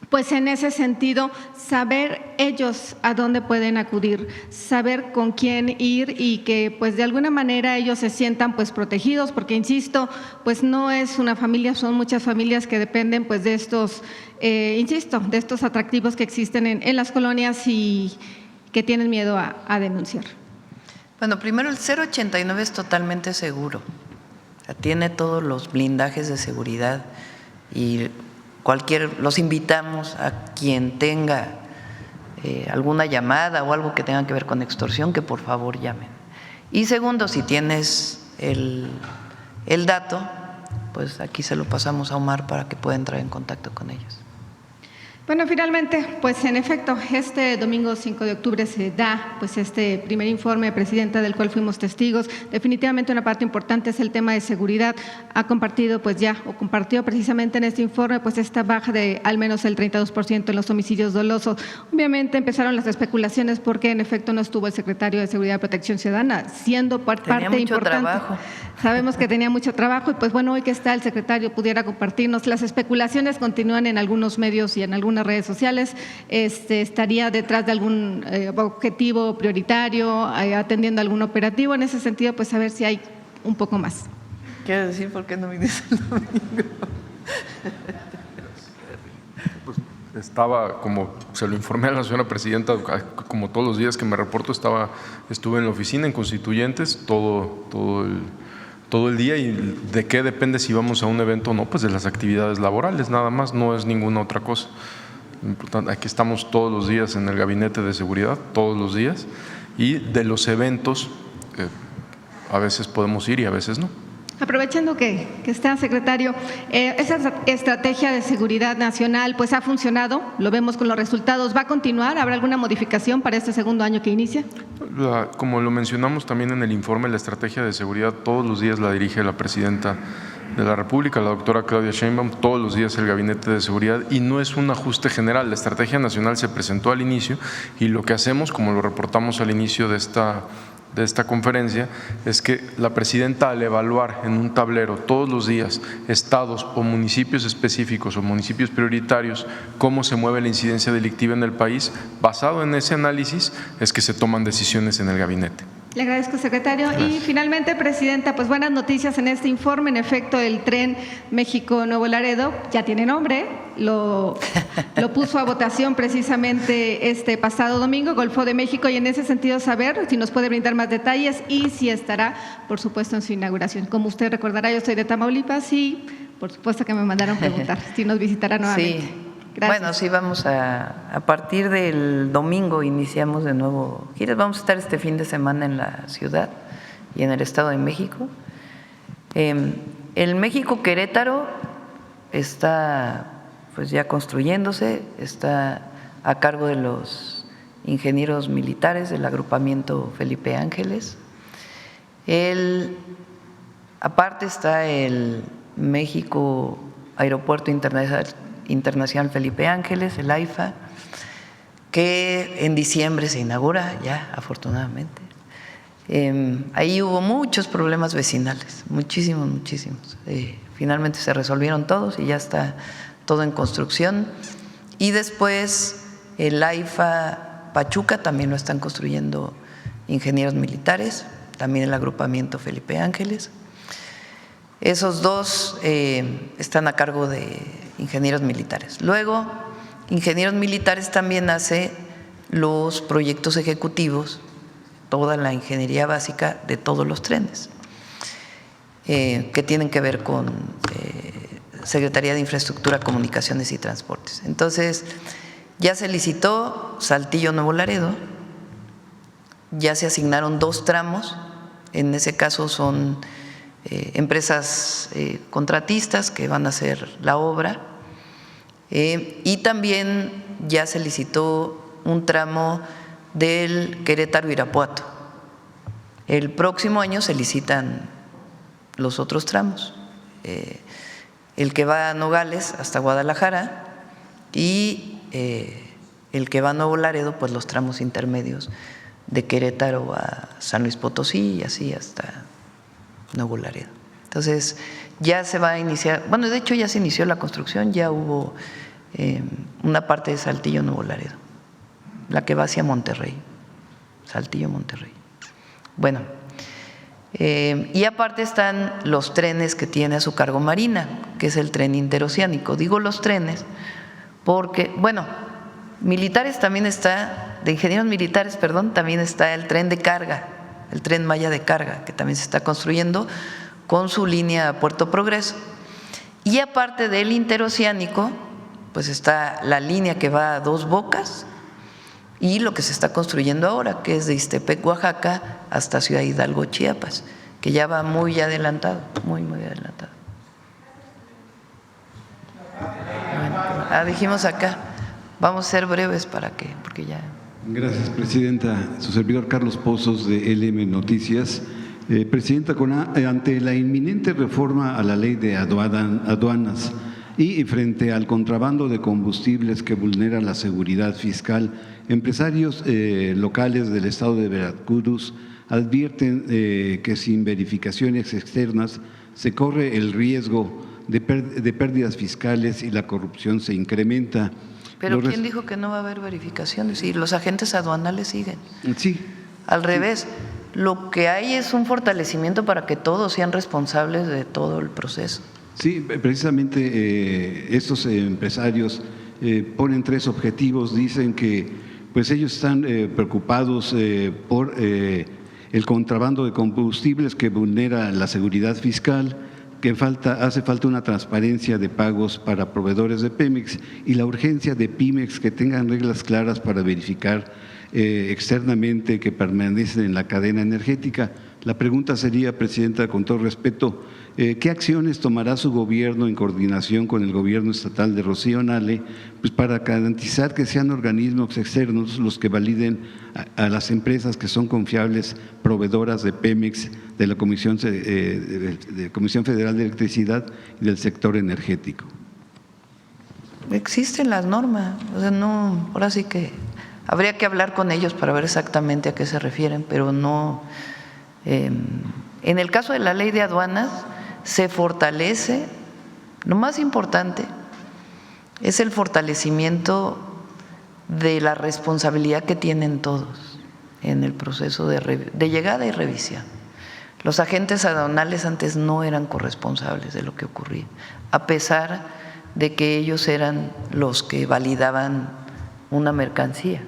pues en ese sentido, saber ellos a dónde pueden acudir, saber con quién ir y que pues de alguna manera ellos se sientan pues protegidos, porque insisto, pues no es una familia, son muchas familias que dependen pues de estos, insisto, de estos atractivos que existen en las colonias y que tienen miedo a denunciar. Bueno, primero el 089 es totalmente seguro, o sea, tiene todos los blindajes de seguridad y los invitamos a quien tenga alguna llamada o algo que tenga que ver con extorsión, que por favor llamen. Y segundo, si tienes el dato, pues aquí se lo pasamos a Omar para que pueda entrar en contacto con ellos. Bueno, finalmente, pues en efecto, este domingo 5 de octubre se da pues este primer informe, Presidenta, del cual fuimos testigos. Definitivamente una parte importante es el tema de seguridad. Ha compartido pues ya, o compartió precisamente en este informe pues esta baja de al menos el 32% en los homicidios dolosos. Obviamente empezaron las especulaciones porque en efecto no estuvo el secretario de Seguridad y Protección Ciudadana, siendo parte importante. Trabajo. Sabemos que tenía mucho trabajo y pues bueno, hoy que está el secretario pudiera compartirnos. Las especulaciones continúan en algunos medios y en algunas redes sociales. Estaría detrás de algún objetivo prioritario, atendiendo algún operativo. En ese sentido, pues a ver si hay un poco más. ¿Quiere decir por qué no viniste el domingo? Pues estaba, como se lo informé a la señora Presidenta, como todos los días que me reporto, estuve en la oficina en Constituyentes todo el día. ¿Y de qué depende si vamos a un evento o no? Pues de las actividades laborales, nada más, no es ninguna otra cosa. Aquí estamos todos los días en el Gabinete de Seguridad, todos los días, y de los eventos a veces podemos ir y a veces no. Aprovechando que está, secretario, esa estrategia de seguridad nacional pues ha funcionado, lo vemos con los resultados. ¿Va a continuar? ¿Habrá alguna modificación para este segundo año que inicia? Como lo mencionamos también en el informe, la estrategia de seguridad todos los días la dirige la Presidenta de la República, la doctora Claudia Sheinbaum, todos los días el Gabinete de Seguridad, y no es un ajuste general. La estrategia nacional se presentó al inicio y lo que hacemos, como lo reportamos al inicio de esta conferencia, es que la Presidenta, al evaluar en un tablero todos los días estados o municipios específicos o municipios prioritarios cómo se mueve la incidencia delictiva en el país, basado en ese análisis es que se toman decisiones en el gabinete. Le agradezco, secretario. Gracias. Y finalmente, Presidenta, pues buenas noticias en este informe. En efecto, el tren México-Nuevo Laredo ya tiene nombre, lo puso a votación precisamente este pasado domingo, Golfo de México, y en ese sentido saber si nos puede brindar más detalles y si estará, por supuesto, en su inauguración. Como usted recordará, yo soy de Tamaulipas y por supuesto que me mandaron preguntar si nos visitará nuevamente. Sí. Gracias. Bueno, sí, vamos a partir del domingo iniciamos de nuevo giras. Vamos a estar este fin de semana en la ciudad y en el Estado de México. El México Querétaro está pues ya construyéndose, está a cargo de los ingenieros militares del agrupamiento Felipe Ángeles. Aparte está el México Aeropuerto Internacional Felipe Ángeles, el AIFA, que en diciembre se inaugura ya, afortunadamente. Ahí hubo muchos problemas vecinales, muchísimos. Finalmente se resolvieron todos y ya está todo en construcción. Y después el AIFA Pachuca también lo están construyendo ingenieros militares, también el agrupamiento Felipe Ángeles. Esos dos están a cargo de ingenieros militares. Luego, ingenieros militares también hace los proyectos ejecutivos, toda la ingeniería básica de todos los trenes, que tienen que ver con Secretaría de Infraestructura, Comunicaciones y Transportes. Entonces, ya se licitó Saltillo-Nuevo Laredo, ya se asignaron 2 tramos, en ese caso son empresas contratistas que van a hacer la obra, y también ya se licitó un tramo del Querétaro-Irapuato. El próximo año se licitan los otros tramos, el que va a Nogales hasta Guadalajara y el que va a Nuevo Laredo, pues los tramos intermedios de Querétaro a San Luis Potosí y así hasta Nuevo Laredo. Entonces ya se va a iniciar, bueno, de hecho ya se inició la construcción, ya hubo una parte de Saltillo, Nuevo Laredo, la que va hacia Monterrey, Saltillo, Monterrey. Bueno, y aparte están los trenes que tiene a su cargo Marina, que es el tren interoceánico. Digo los trenes porque, bueno, militares también está, de ingenieros militares, perdón, también está el tren de carga, el tren Maya de carga, que también se está construyendo con su línea Puerto Progreso. Y aparte del interoceánico, pues está la línea que va a Dos Bocas y lo que se está construyendo ahora, que es de Ixtepec, Oaxaca, hasta Ciudad Hidalgo, Chiapas, que ya va muy adelantado, muy adelantado. Bueno, dijimos acá, vamos a ser breves porque ya… Gracias, Presidenta. Su servidor Carlos Pozos, de LM Noticias. Presidenta, ante la inminente reforma a la ley de aduanas y frente al contrabando de combustibles que vulnera la seguridad fiscal, empresarios locales del estado de Veracruz advierten que sin verificaciones externas se corre el riesgo de pérdidas fiscales y la corrupción se incrementa. Pero ¿quién dijo que no va a haber verificaciones? Y los agentes aduanales siguen. Sí. Al revés, lo que hay es un fortalecimiento para que todos sean responsables de todo el proceso. Sí, precisamente estos empresarios ponen 3 objetivos. Dicen que pues ellos están preocupados por el contrabando de combustibles que vulnera la seguridad fiscal, que hace falta una transparencia de pagos para proveedores de Pemex y la urgencia de Pemex que tengan reglas claras para verificar externamente que permanecen en la cadena energética. La pregunta sería, Presidenta, con todo respeto, ¿qué acciones tomará su gobierno en coordinación con el gobierno estatal de Rocío Nale pues para garantizar que sean organismos externos los que validen a las empresas que son confiables proveedoras de Pemex, de la Comisión Federal de Electricidad y del sector energético? Existen las normas, o sea, no, ahora sí que habría que hablar con ellos para ver exactamente a qué se refieren, pero no… en el caso de la ley de aduanas se fortalece, lo más importante es el fortalecimiento de la responsabilidad que tienen todos en el proceso de llegada y revisión. Los agentes aduanales antes no eran corresponsables de lo que ocurría, a pesar de que ellos eran los que validaban una mercancía.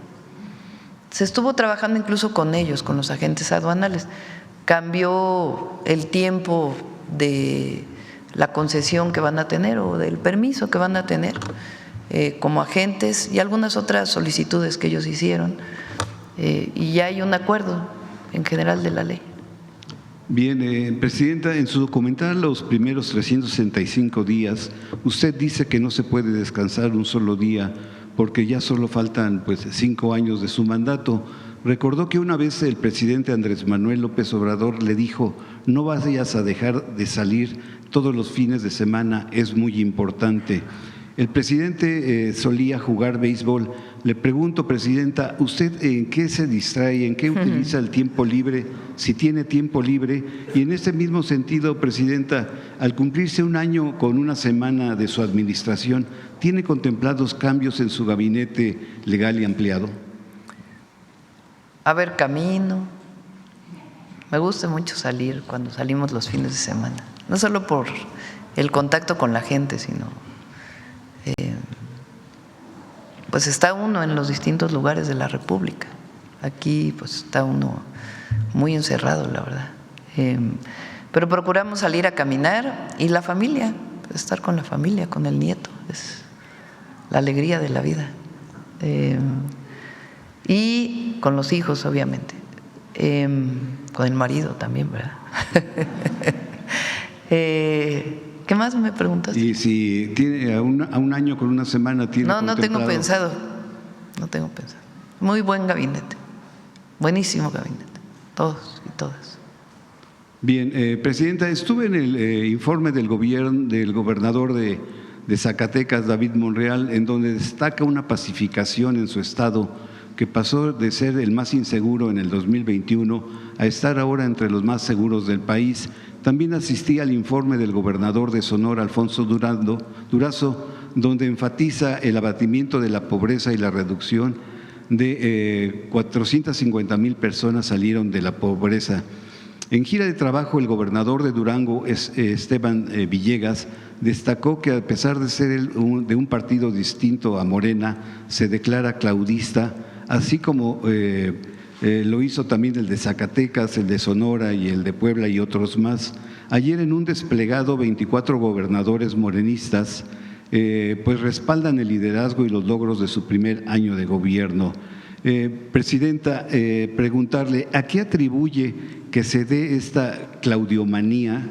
Se estuvo trabajando incluso con ellos, con los agentes aduanales. Cambió el tiempo de la concesión que van a tener o del permiso que van a tener como agentes y algunas otras solicitudes que ellos hicieron y ya hay un acuerdo en general de la ley. Bien, Presidenta, en su documental Los primeros 365 días, usted dice que no se puede descansar un solo día porque ya solo faltan 5 años de su mandato. Recordó que una vez el presidente Andrés Manuel López Obrador le dijo: no vayas a dejar de salir todos los fines de semana, es muy importante. El presidente solía jugar béisbol. Le pregunto, Presidenta, ¿usted en qué se distrae, en qué utiliza el tiempo libre, si tiene tiempo libre? Y en este mismo sentido, Presidenta, al cumplirse 1 año con 1 semana de su administración, ¿tiene contemplados cambios en su gabinete legal y ampliado? A ver, camino. Me gusta mucho salir cuando salimos los fines de semana, no solo por el contacto con la gente, sino pues está uno en los distintos lugares de la República. Aquí pues está uno muy encerrado, la verdad. Pero procuramos salir a caminar y la familia, estar con la familia, con el nieto, es la alegría de la vida. Y con los hijos, obviamente, con el marido también, ¿verdad? ¿Qué más me preguntaste? Y si tiene a un año con 1 semana tiene No tengo pensado, no tengo pensado. Muy buen gabinete, buenísimo gabinete, todos y todas. Bien, Presidenta, estuve en el informe del gobernador de Zacatecas, David Monreal, en donde destaca una pacificación en su estado que pasó de ser el más inseguro en el 2021 a estar ahora entre los más seguros del país. También asistí al informe del gobernador de Sonora, Alfonso Durazo, donde enfatiza el abatimiento de la pobreza y la reducción de 450,000 personas salieron de la pobreza. En gira de trabajo, el gobernador de Durango, Esteban Villegas, destacó que a pesar de ser de un partido distinto a Morena, se declara claudista, así como lo hizo también el de Zacatecas, el de Sonora y el de Puebla y otros más. Ayer en un desplegado, 24 gobernadores morenistas pues respaldan el liderazgo y los logros de su primer año de gobierno. Presidenta, preguntarle, ¿a qué atribuye que se dé esta claudiomanía?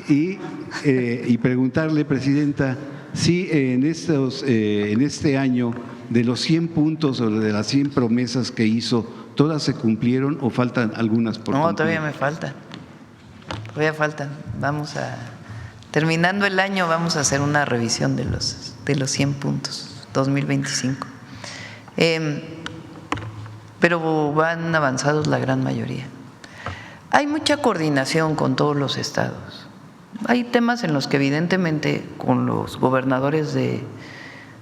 Y preguntarle, Presidenta, si en este año de los 100 puntos o de las 100 promesas que hizo, ¿todas se cumplieron o faltan algunas por cumplir? No, todavía me faltan. Todavía faltan. Terminando el año, vamos a hacer una revisión de los 100 puntos, 2025. Pero van avanzados la gran mayoría. Hay mucha coordinación con todos los estados. Hay temas en los que evidentemente con los gobernadores de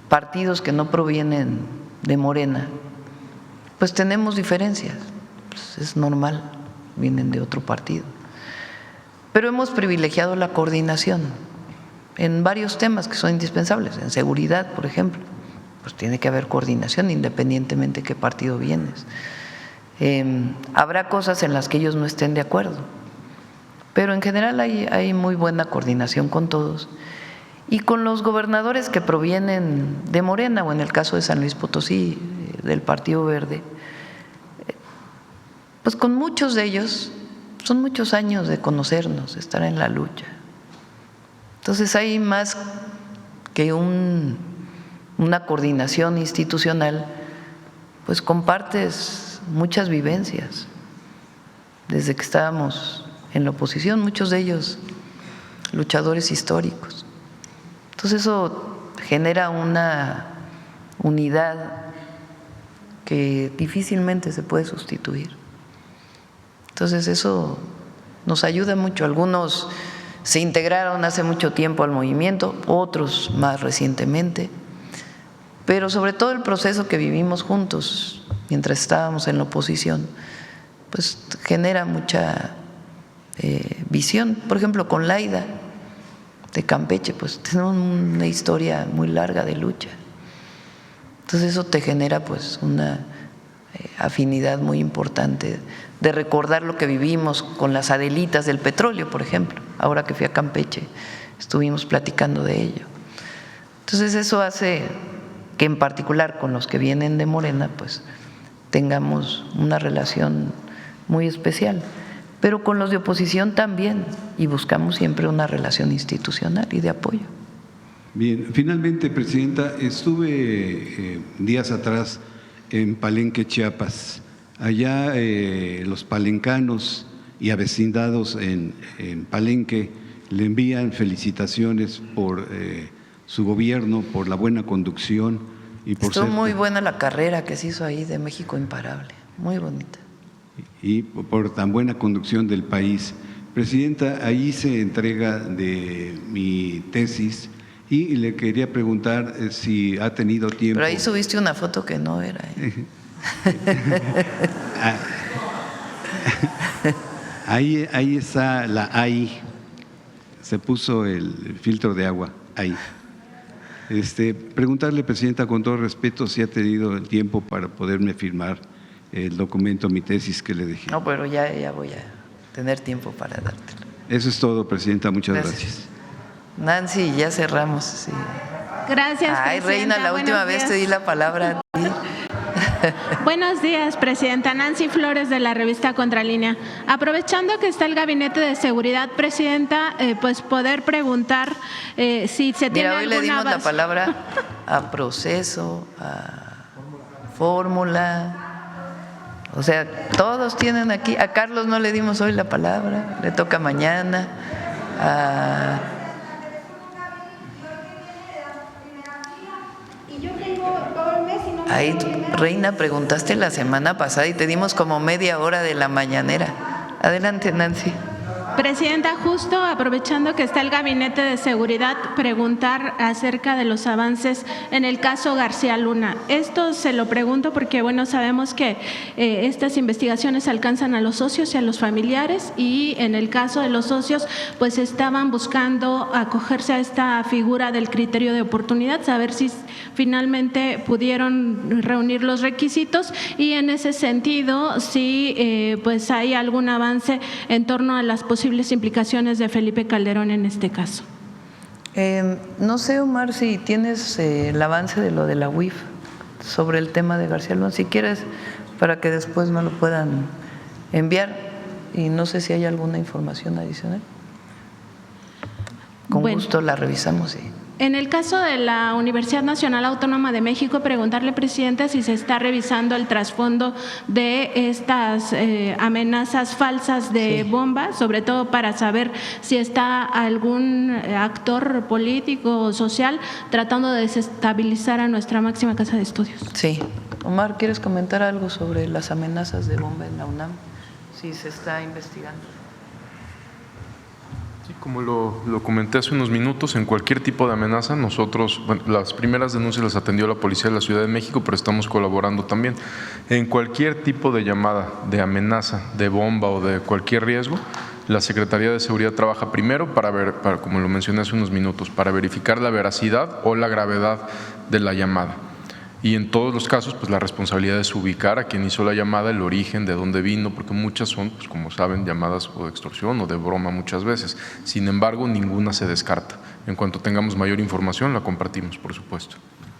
partidos que no provienen de Morena, pues tenemos diferencias. Pues es normal, vienen de otro partido. Pero hemos privilegiado la coordinación en varios temas que son indispensables. En seguridad, por ejemplo, pues tiene que haber coordinación independientemente de qué partido vienes. Habrá cosas en las que ellos no estén de acuerdo, pero en general hay muy buena coordinación con todos. Y con los gobernadores que provienen de Morena, o en el caso de San Luis Potosí, del Partido Verde, pues con muchos de ellos son muchos años de conocernos, estar en la lucha. Entonces hay más que una coordinación institucional, pues compartes muchas vivencias desde que estábamos en la oposición, muchos de ellos luchadores históricos. Entonces eso genera una unidad que difícilmente se puede sustituir. Entonces eso nos ayuda mucho. Algunos se integraron hace mucho tiempo al movimiento, otros más recientemente, pero sobre todo el proceso que vivimos juntos mientras estábamos en la oposición, pues genera mucha visión. Por ejemplo, con Laida de Campeche, pues tenemos una historia muy larga de lucha. Entonces eso te genera pues una afinidad muy importante de recordar lo que vivimos con las Adelitas del petróleo, por ejemplo. Ahora que fui a Campeche estuvimos platicando de ello. Entonces eso hace que en particular con los que vienen de Morena pues tengamos una relación muy especial, pero con los de oposición también, y buscamos siempre una relación institucional y de apoyo. Bien, finalmente, Presidenta, estuve días atrás en Palenque, Chiapas. Allá los palencanos y avecindados en Palenque le envían felicitaciones por su gobierno, por la buena conducción y por Estuvo muy buena la carrera que se hizo ahí de México Imparable, muy bonita. Y por tan buena conducción del país. Presidenta, ahí se entrega de mi tesis y le quería preguntar si ha tenido tiempo. Pero ahí subiste una foto que no era. Ahí está la AI, se puso el filtro de agua ahí. Preguntarle, Presidenta, con todo respeto, si ha tenido el tiempo para poderme firmar el documento, mi tesis que le dejé. No, pero ya voy a tener tiempo para dártelo. Eso es todo, Presidenta, muchas gracias. Nancy, ya cerramos. Sí. Gracias, Ay, Presidenta. Reina, la última vez te di la palabra a ti. Buenos días, Presidenta. Nancy Flores, de la revista Contralínea. Aprovechando que está el Gabinete de Seguridad, Presidenta, pues poder preguntar si se tiene alguna… Mira, hoy le dimos la palabra a Proceso, a Fórmula. O sea, todos tienen aquí. A Carlos no le dimos hoy la palabra, le toca mañana. Ahí, Reina, preguntaste la semana pasada y te dimos como media hora de la mañanera. Adelante, Nancy. Presidenta, justo aprovechando que está el Gabinete de Seguridad, preguntar acerca de los avances en el caso García Luna. Esto se lo pregunto porque, bueno, sabemos que estas investigaciones alcanzan a los socios y a los familiares, y en el caso de los socios, pues estaban buscando acogerse a esta figura del criterio de oportunidad, saber si finalmente pudieron reunir los requisitos, y en ese sentido, si pues hay algún avance en torno a las posibles implicaciones de Felipe Calderón en este caso. No sé, Omar, si tienes el avance de lo de la UIF sobre el tema de García Luna, si quieres, para que después me lo puedan enviar, y no sé si hay alguna información adicional. Con gusto la revisamos. Sí. En el caso de la Universidad Nacional Autónoma de México, preguntarle, Presidenta, si se está revisando el trasfondo de estas amenazas falsas de bomba, sobre todo para saber si está algún actor político o social tratando de desestabilizar a nuestra máxima casa de estudios. Sí. Omar, ¿quieres comentar algo sobre las amenazas de bomba en la UNAM? Si se está investigando. Sí, como lo comenté hace unos minutos, en cualquier tipo de amenaza, nosotros, bueno, las primeras denuncias las atendió la Policía de la Ciudad de México, pero estamos colaborando también. En cualquier tipo de llamada, de amenaza, de bomba o de cualquier riesgo, la Secretaría de Seguridad trabaja primero para como lo mencioné hace unos minutos, para verificar la veracidad o la gravedad de la llamada. Y en todos los casos, pues la responsabilidad es ubicar a quien hizo la llamada, el origen, de dónde vino, porque muchas son, pues como saben, llamadas o de extorsión o de broma muchas veces. Sin embargo, ninguna se descarta. En cuanto tengamos mayor información, la compartimos, por supuesto.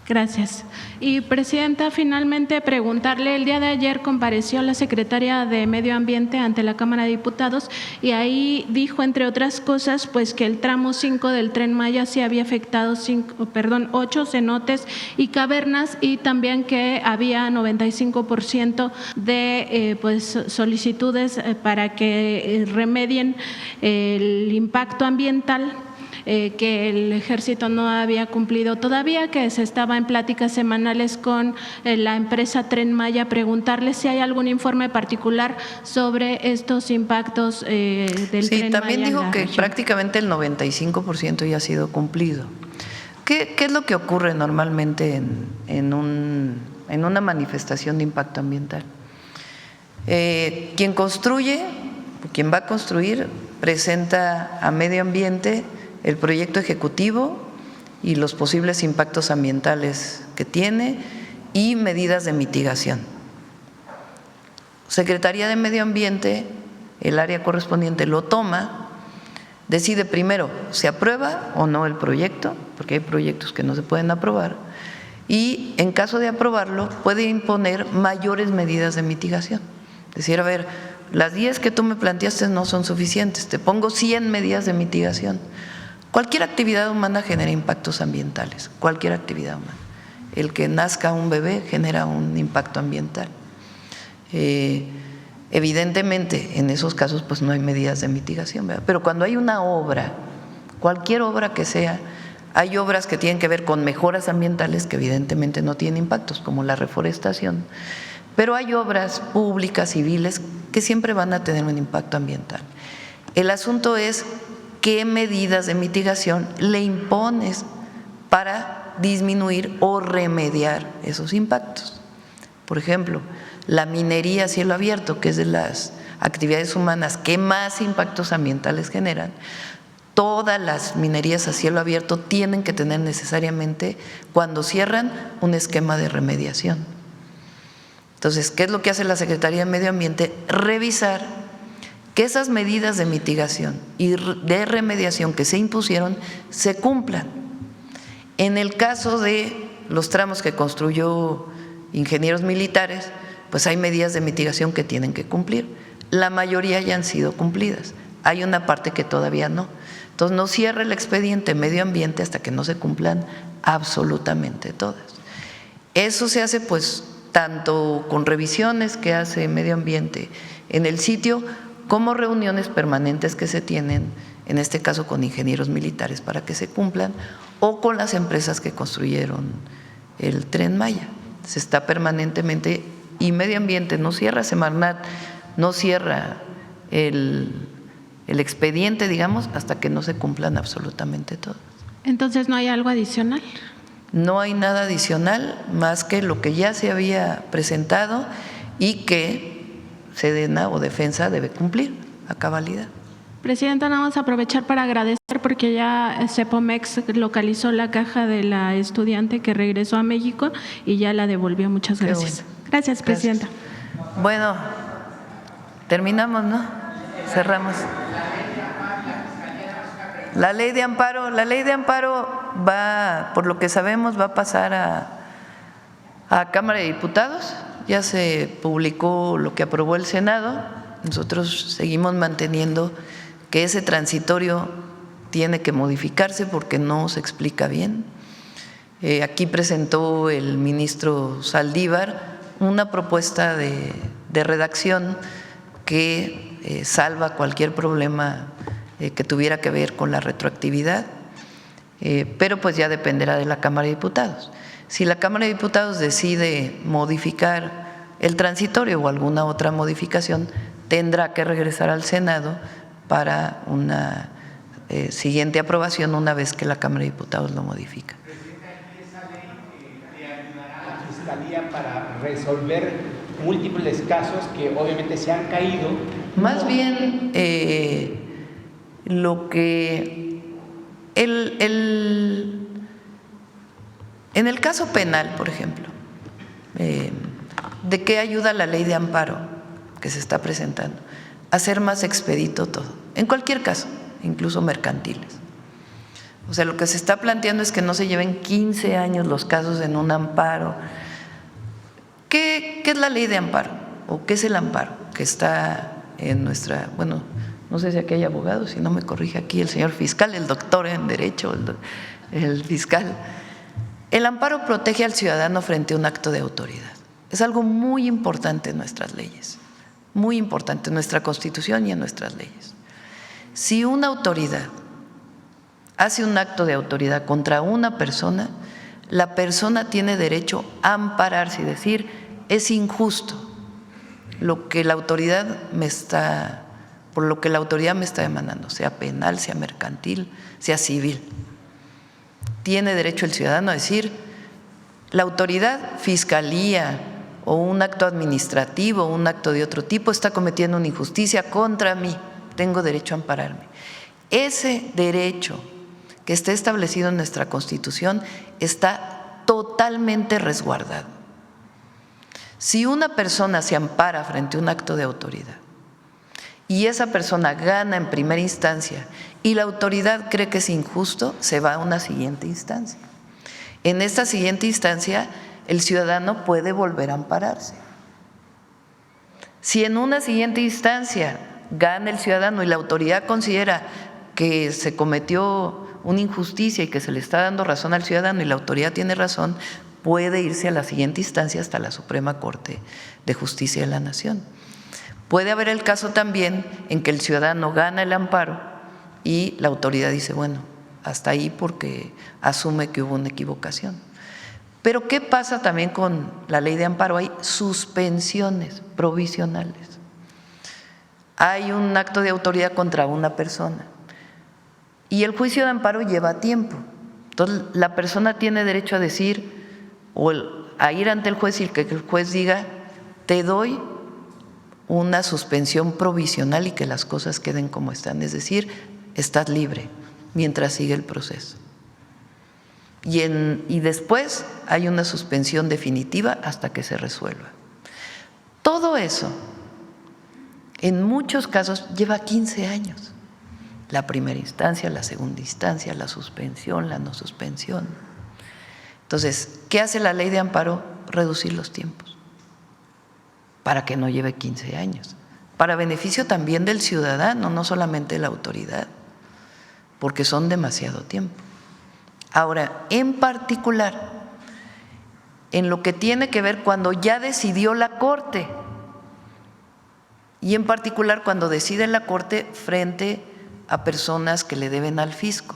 Gracias. Y, Presidenta, finalmente preguntarle, el día de ayer compareció la Secretaria de Medio Ambiente ante la Cámara de Diputados, y ahí dijo, entre otras cosas, pues que el tramo 5 del Tren Maya sí había afectado 8 cenotes y cavernas, y también que había 95% de pues solicitudes para que remedien el impacto ambiental, que el Ejército no había cumplido todavía, que se estaba en pláticas semanales con la empresa Tren Maya. Preguntarle si hay algún informe particular sobre estos impactos del Tren Maya. Sí, también dijo que prácticamente el 95% ya ha sido cumplido. ¿Qué es lo que ocurre normalmente en una manifestación de impacto ambiental? Quien construye, quien va a construir, presenta a Medio Ambiente el proyecto ejecutivo y los posibles impactos ambientales que tiene y medidas de mitigación. Secretaría de Medio Ambiente, el área correspondiente lo toma, decide primero si aprueba o no el proyecto, porque hay proyectos que no se pueden aprobar, y en caso de aprobarlo puede imponer mayores medidas de mitigación. Decir, a ver, las 10 que tú me planteaste no son suficientes, te pongo 100 medidas de mitigación. Cualquier actividad humana genera impactos ambientales, cualquier actividad humana. El que nazca un bebé genera un impacto ambiental. Evidentemente, en esos casos pues no hay medidas de mitigación, ¿verdad? Pero cuando hay una obra, cualquier obra que sea, hay obras que tienen que ver con mejoras ambientales que evidentemente no tienen impactos, como la reforestación, pero hay obras públicas, civiles, que siempre van a tener un impacto ambiental. El asunto es qué medidas de mitigación le impones para disminuir o remediar esos impactos. Por ejemplo, la minería a cielo abierto, que es de las actividades humanas que más impactos ambientales generan, todas las minerías a cielo abierto tienen que tener necesariamente, cuando cierran, un esquema de remediación. Entonces, ¿qué es lo que hace la Secretaría de Medio Ambiente? Revisar que esas medidas de mitigación y de remediación que se impusieron se cumplan. En el caso de los tramos que construyó Ingenieros Militares, pues hay medidas de mitigación que tienen que cumplir. La mayoría ya han sido cumplidas, hay una parte que todavía no. Entonces no cierra el expediente Medio Ambiente hasta que no se cumplan absolutamente todas. Eso se hace pues tanto con revisiones que hace Medio Ambiente en el sitio, como reuniones permanentes que se tienen, en este caso con ingenieros militares para que se cumplan, o con las empresas que construyeron el Tren Maya. Se está permanentemente, y Medio Ambiente no cierra Semarnat, no cierra el expediente, digamos, hasta que no se cumplan absolutamente todos. Entonces, ¿no hay algo adicional? No hay nada adicional más que lo que ya se había presentado y que Sedena o Defensa debe cumplir a cabalidad. Presidenta, nada más aprovechar para agradecer porque ya Cepomex localizó la caja de la estudiante que regresó a México y ya la devolvió. Muchas gracias. Bueno. Gracias, Presidenta. Bueno, terminamos, ¿no? Cerramos. La ley de amparo va, por lo que sabemos, va a pasar a Cámara de Diputados. Ya se publicó lo que aprobó el Senado. Nosotros seguimos manteniendo que ese transitorio tiene que modificarse porque no se explica bien. Aquí presentó el ministro Saldívar una propuesta de redacción que salva cualquier problema que tuviera que ver con la retroactividad, pero pues ya dependerá de la Cámara de Diputados. Si la Cámara de Diputados decide modificar el transitorio o alguna otra modificación, tendrá que regresar al Senado para una siguiente aprobación una vez que la Cámara de Diputados lo modifica. ¿Esa ley le ayudará a la Fiscalía para resolver múltiples casos que obviamente se han caído? Más bien, lo que en el caso penal, por ejemplo, ¿de qué ayuda la ley de amparo que se está presentando? Hacer más expedito todo, en cualquier caso, incluso mercantiles. O sea, lo que se está planteando es que no se lleven 15 años los casos en un amparo. ¿Qué es la ley de amparo? ¿O qué es el amparo? Que está en nuestra, bueno, no sé si aquí hay abogados, si no me corrige aquí el señor fiscal, el doctor en Derecho, el fiscal. El amparo protege al ciudadano frente a un acto de autoridad. Es algo muy importante en nuestras leyes, muy importante en nuestra Constitución y en nuestras leyes. Si una autoridad hace un acto de autoridad contra una persona, la persona tiene derecho a ampararse y decir, es injusto lo que la autoridad por lo que la autoridad me está demandando, sea penal, sea mercantil, sea civil. Tiene derecho el ciudadano a decir, la autoridad, fiscalía o un acto administrativo, un acto de otro tipo, está cometiendo una injusticia contra mí, tengo derecho a ampararme. Ese derecho que está establecido en nuestra Constitución está totalmente resguardado. Si una persona se ampara frente a un acto de autoridad y esa persona gana en primera instancia y la autoridad cree que es injusto, se va a una siguiente instancia. En esta siguiente instancia, el ciudadano puede volver a ampararse. Si en una siguiente instancia gana el ciudadano y la autoridad considera que se cometió una injusticia y que se le está dando razón al ciudadano y la autoridad tiene razón, puede irse a la siguiente instancia hasta la Suprema Corte de Justicia de la Nación. Puede haber el caso también en que el ciudadano gana el amparo y la autoridad dice, bueno, hasta ahí porque asume que hubo una equivocación. Pero ¿qué pasa también con la ley de amparo? Hay suspensiones provisionales. Hay un acto de autoridad contra una persona y el juicio de amparo lleva tiempo. Entonces, la persona tiene derecho a decir o a ir ante el juez y que el juez diga, te doy una suspensión provisional y que las cosas queden como están. Es decir, estás libre mientras sigue el proceso. Y después hay una suspensión definitiva hasta que se resuelva. Todo eso, en muchos casos, lleva 15 años. La primera instancia, la segunda instancia, la suspensión, la no suspensión. Entonces, ¿qué hace la ley de amparo? Reducir los tiempos para que no lleve 15 años, para beneficio también del ciudadano, no solamente de la autoridad, porque son demasiado tiempo. Ahora, en particular, en lo que tiene que ver cuando ya decidió la Corte, y en particular cuando decide la Corte frente a personas que le deben al fisco.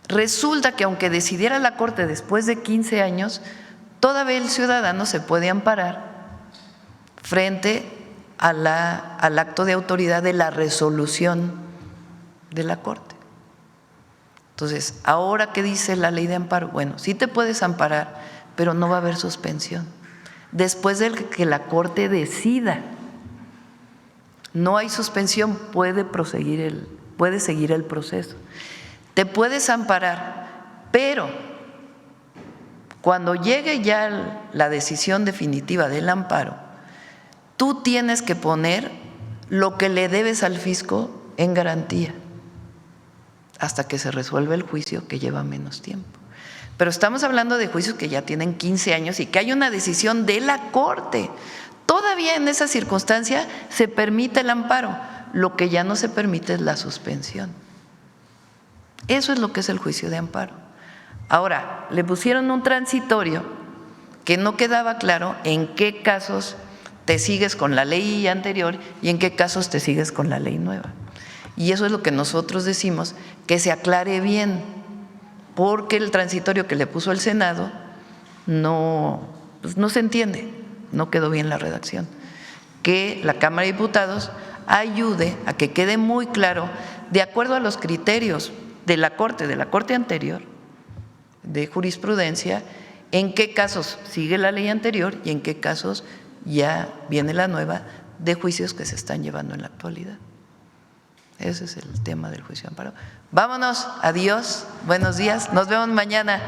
Resulta que aunque decidiera la Corte después de 15 años, todavía el ciudadano se puede amparar frente al acto de autoridad de la resolución de la Corte. Entonces, ¿ahora qué dice la ley de amparo? Bueno, sí te puedes amparar, pero no va a haber suspensión. Después de que la Corte decida, no hay suspensión, puede seguir el proceso. Te puedes amparar, pero cuando llegue ya la decisión definitiva del amparo, tú tienes que poner lo que le debes al fisco en garantía hasta que se resuelva el juicio, que lleva menos tiempo. Pero estamos hablando de juicios que ya tienen 15 años y que hay una decisión de la Corte. Todavía en esa circunstancia se permite el amparo, lo que ya no se permite es la suspensión. Eso es lo que es el juicio de amparo. Ahora, le pusieron un transitorio que no quedaba claro en qué casos te sigues con la ley anterior y en qué casos te sigues con la ley nueva. Y eso es lo que nosotros decimos, que se aclare bien, porque el transitorio que le puso el Senado no se entiende, no quedó bien la redacción. Que la Cámara de Diputados ayude a que quede muy claro, de acuerdo a los criterios de la Corte anterior, de jurisprudencia, en qué casos sigue la ley anterior y en qué casos ya viene la nueva de juicios que se están llevando en la actualidad. Ese es el tema del juicio de amparo. Vámonos, adiós, buenos días, nos vemos mañana.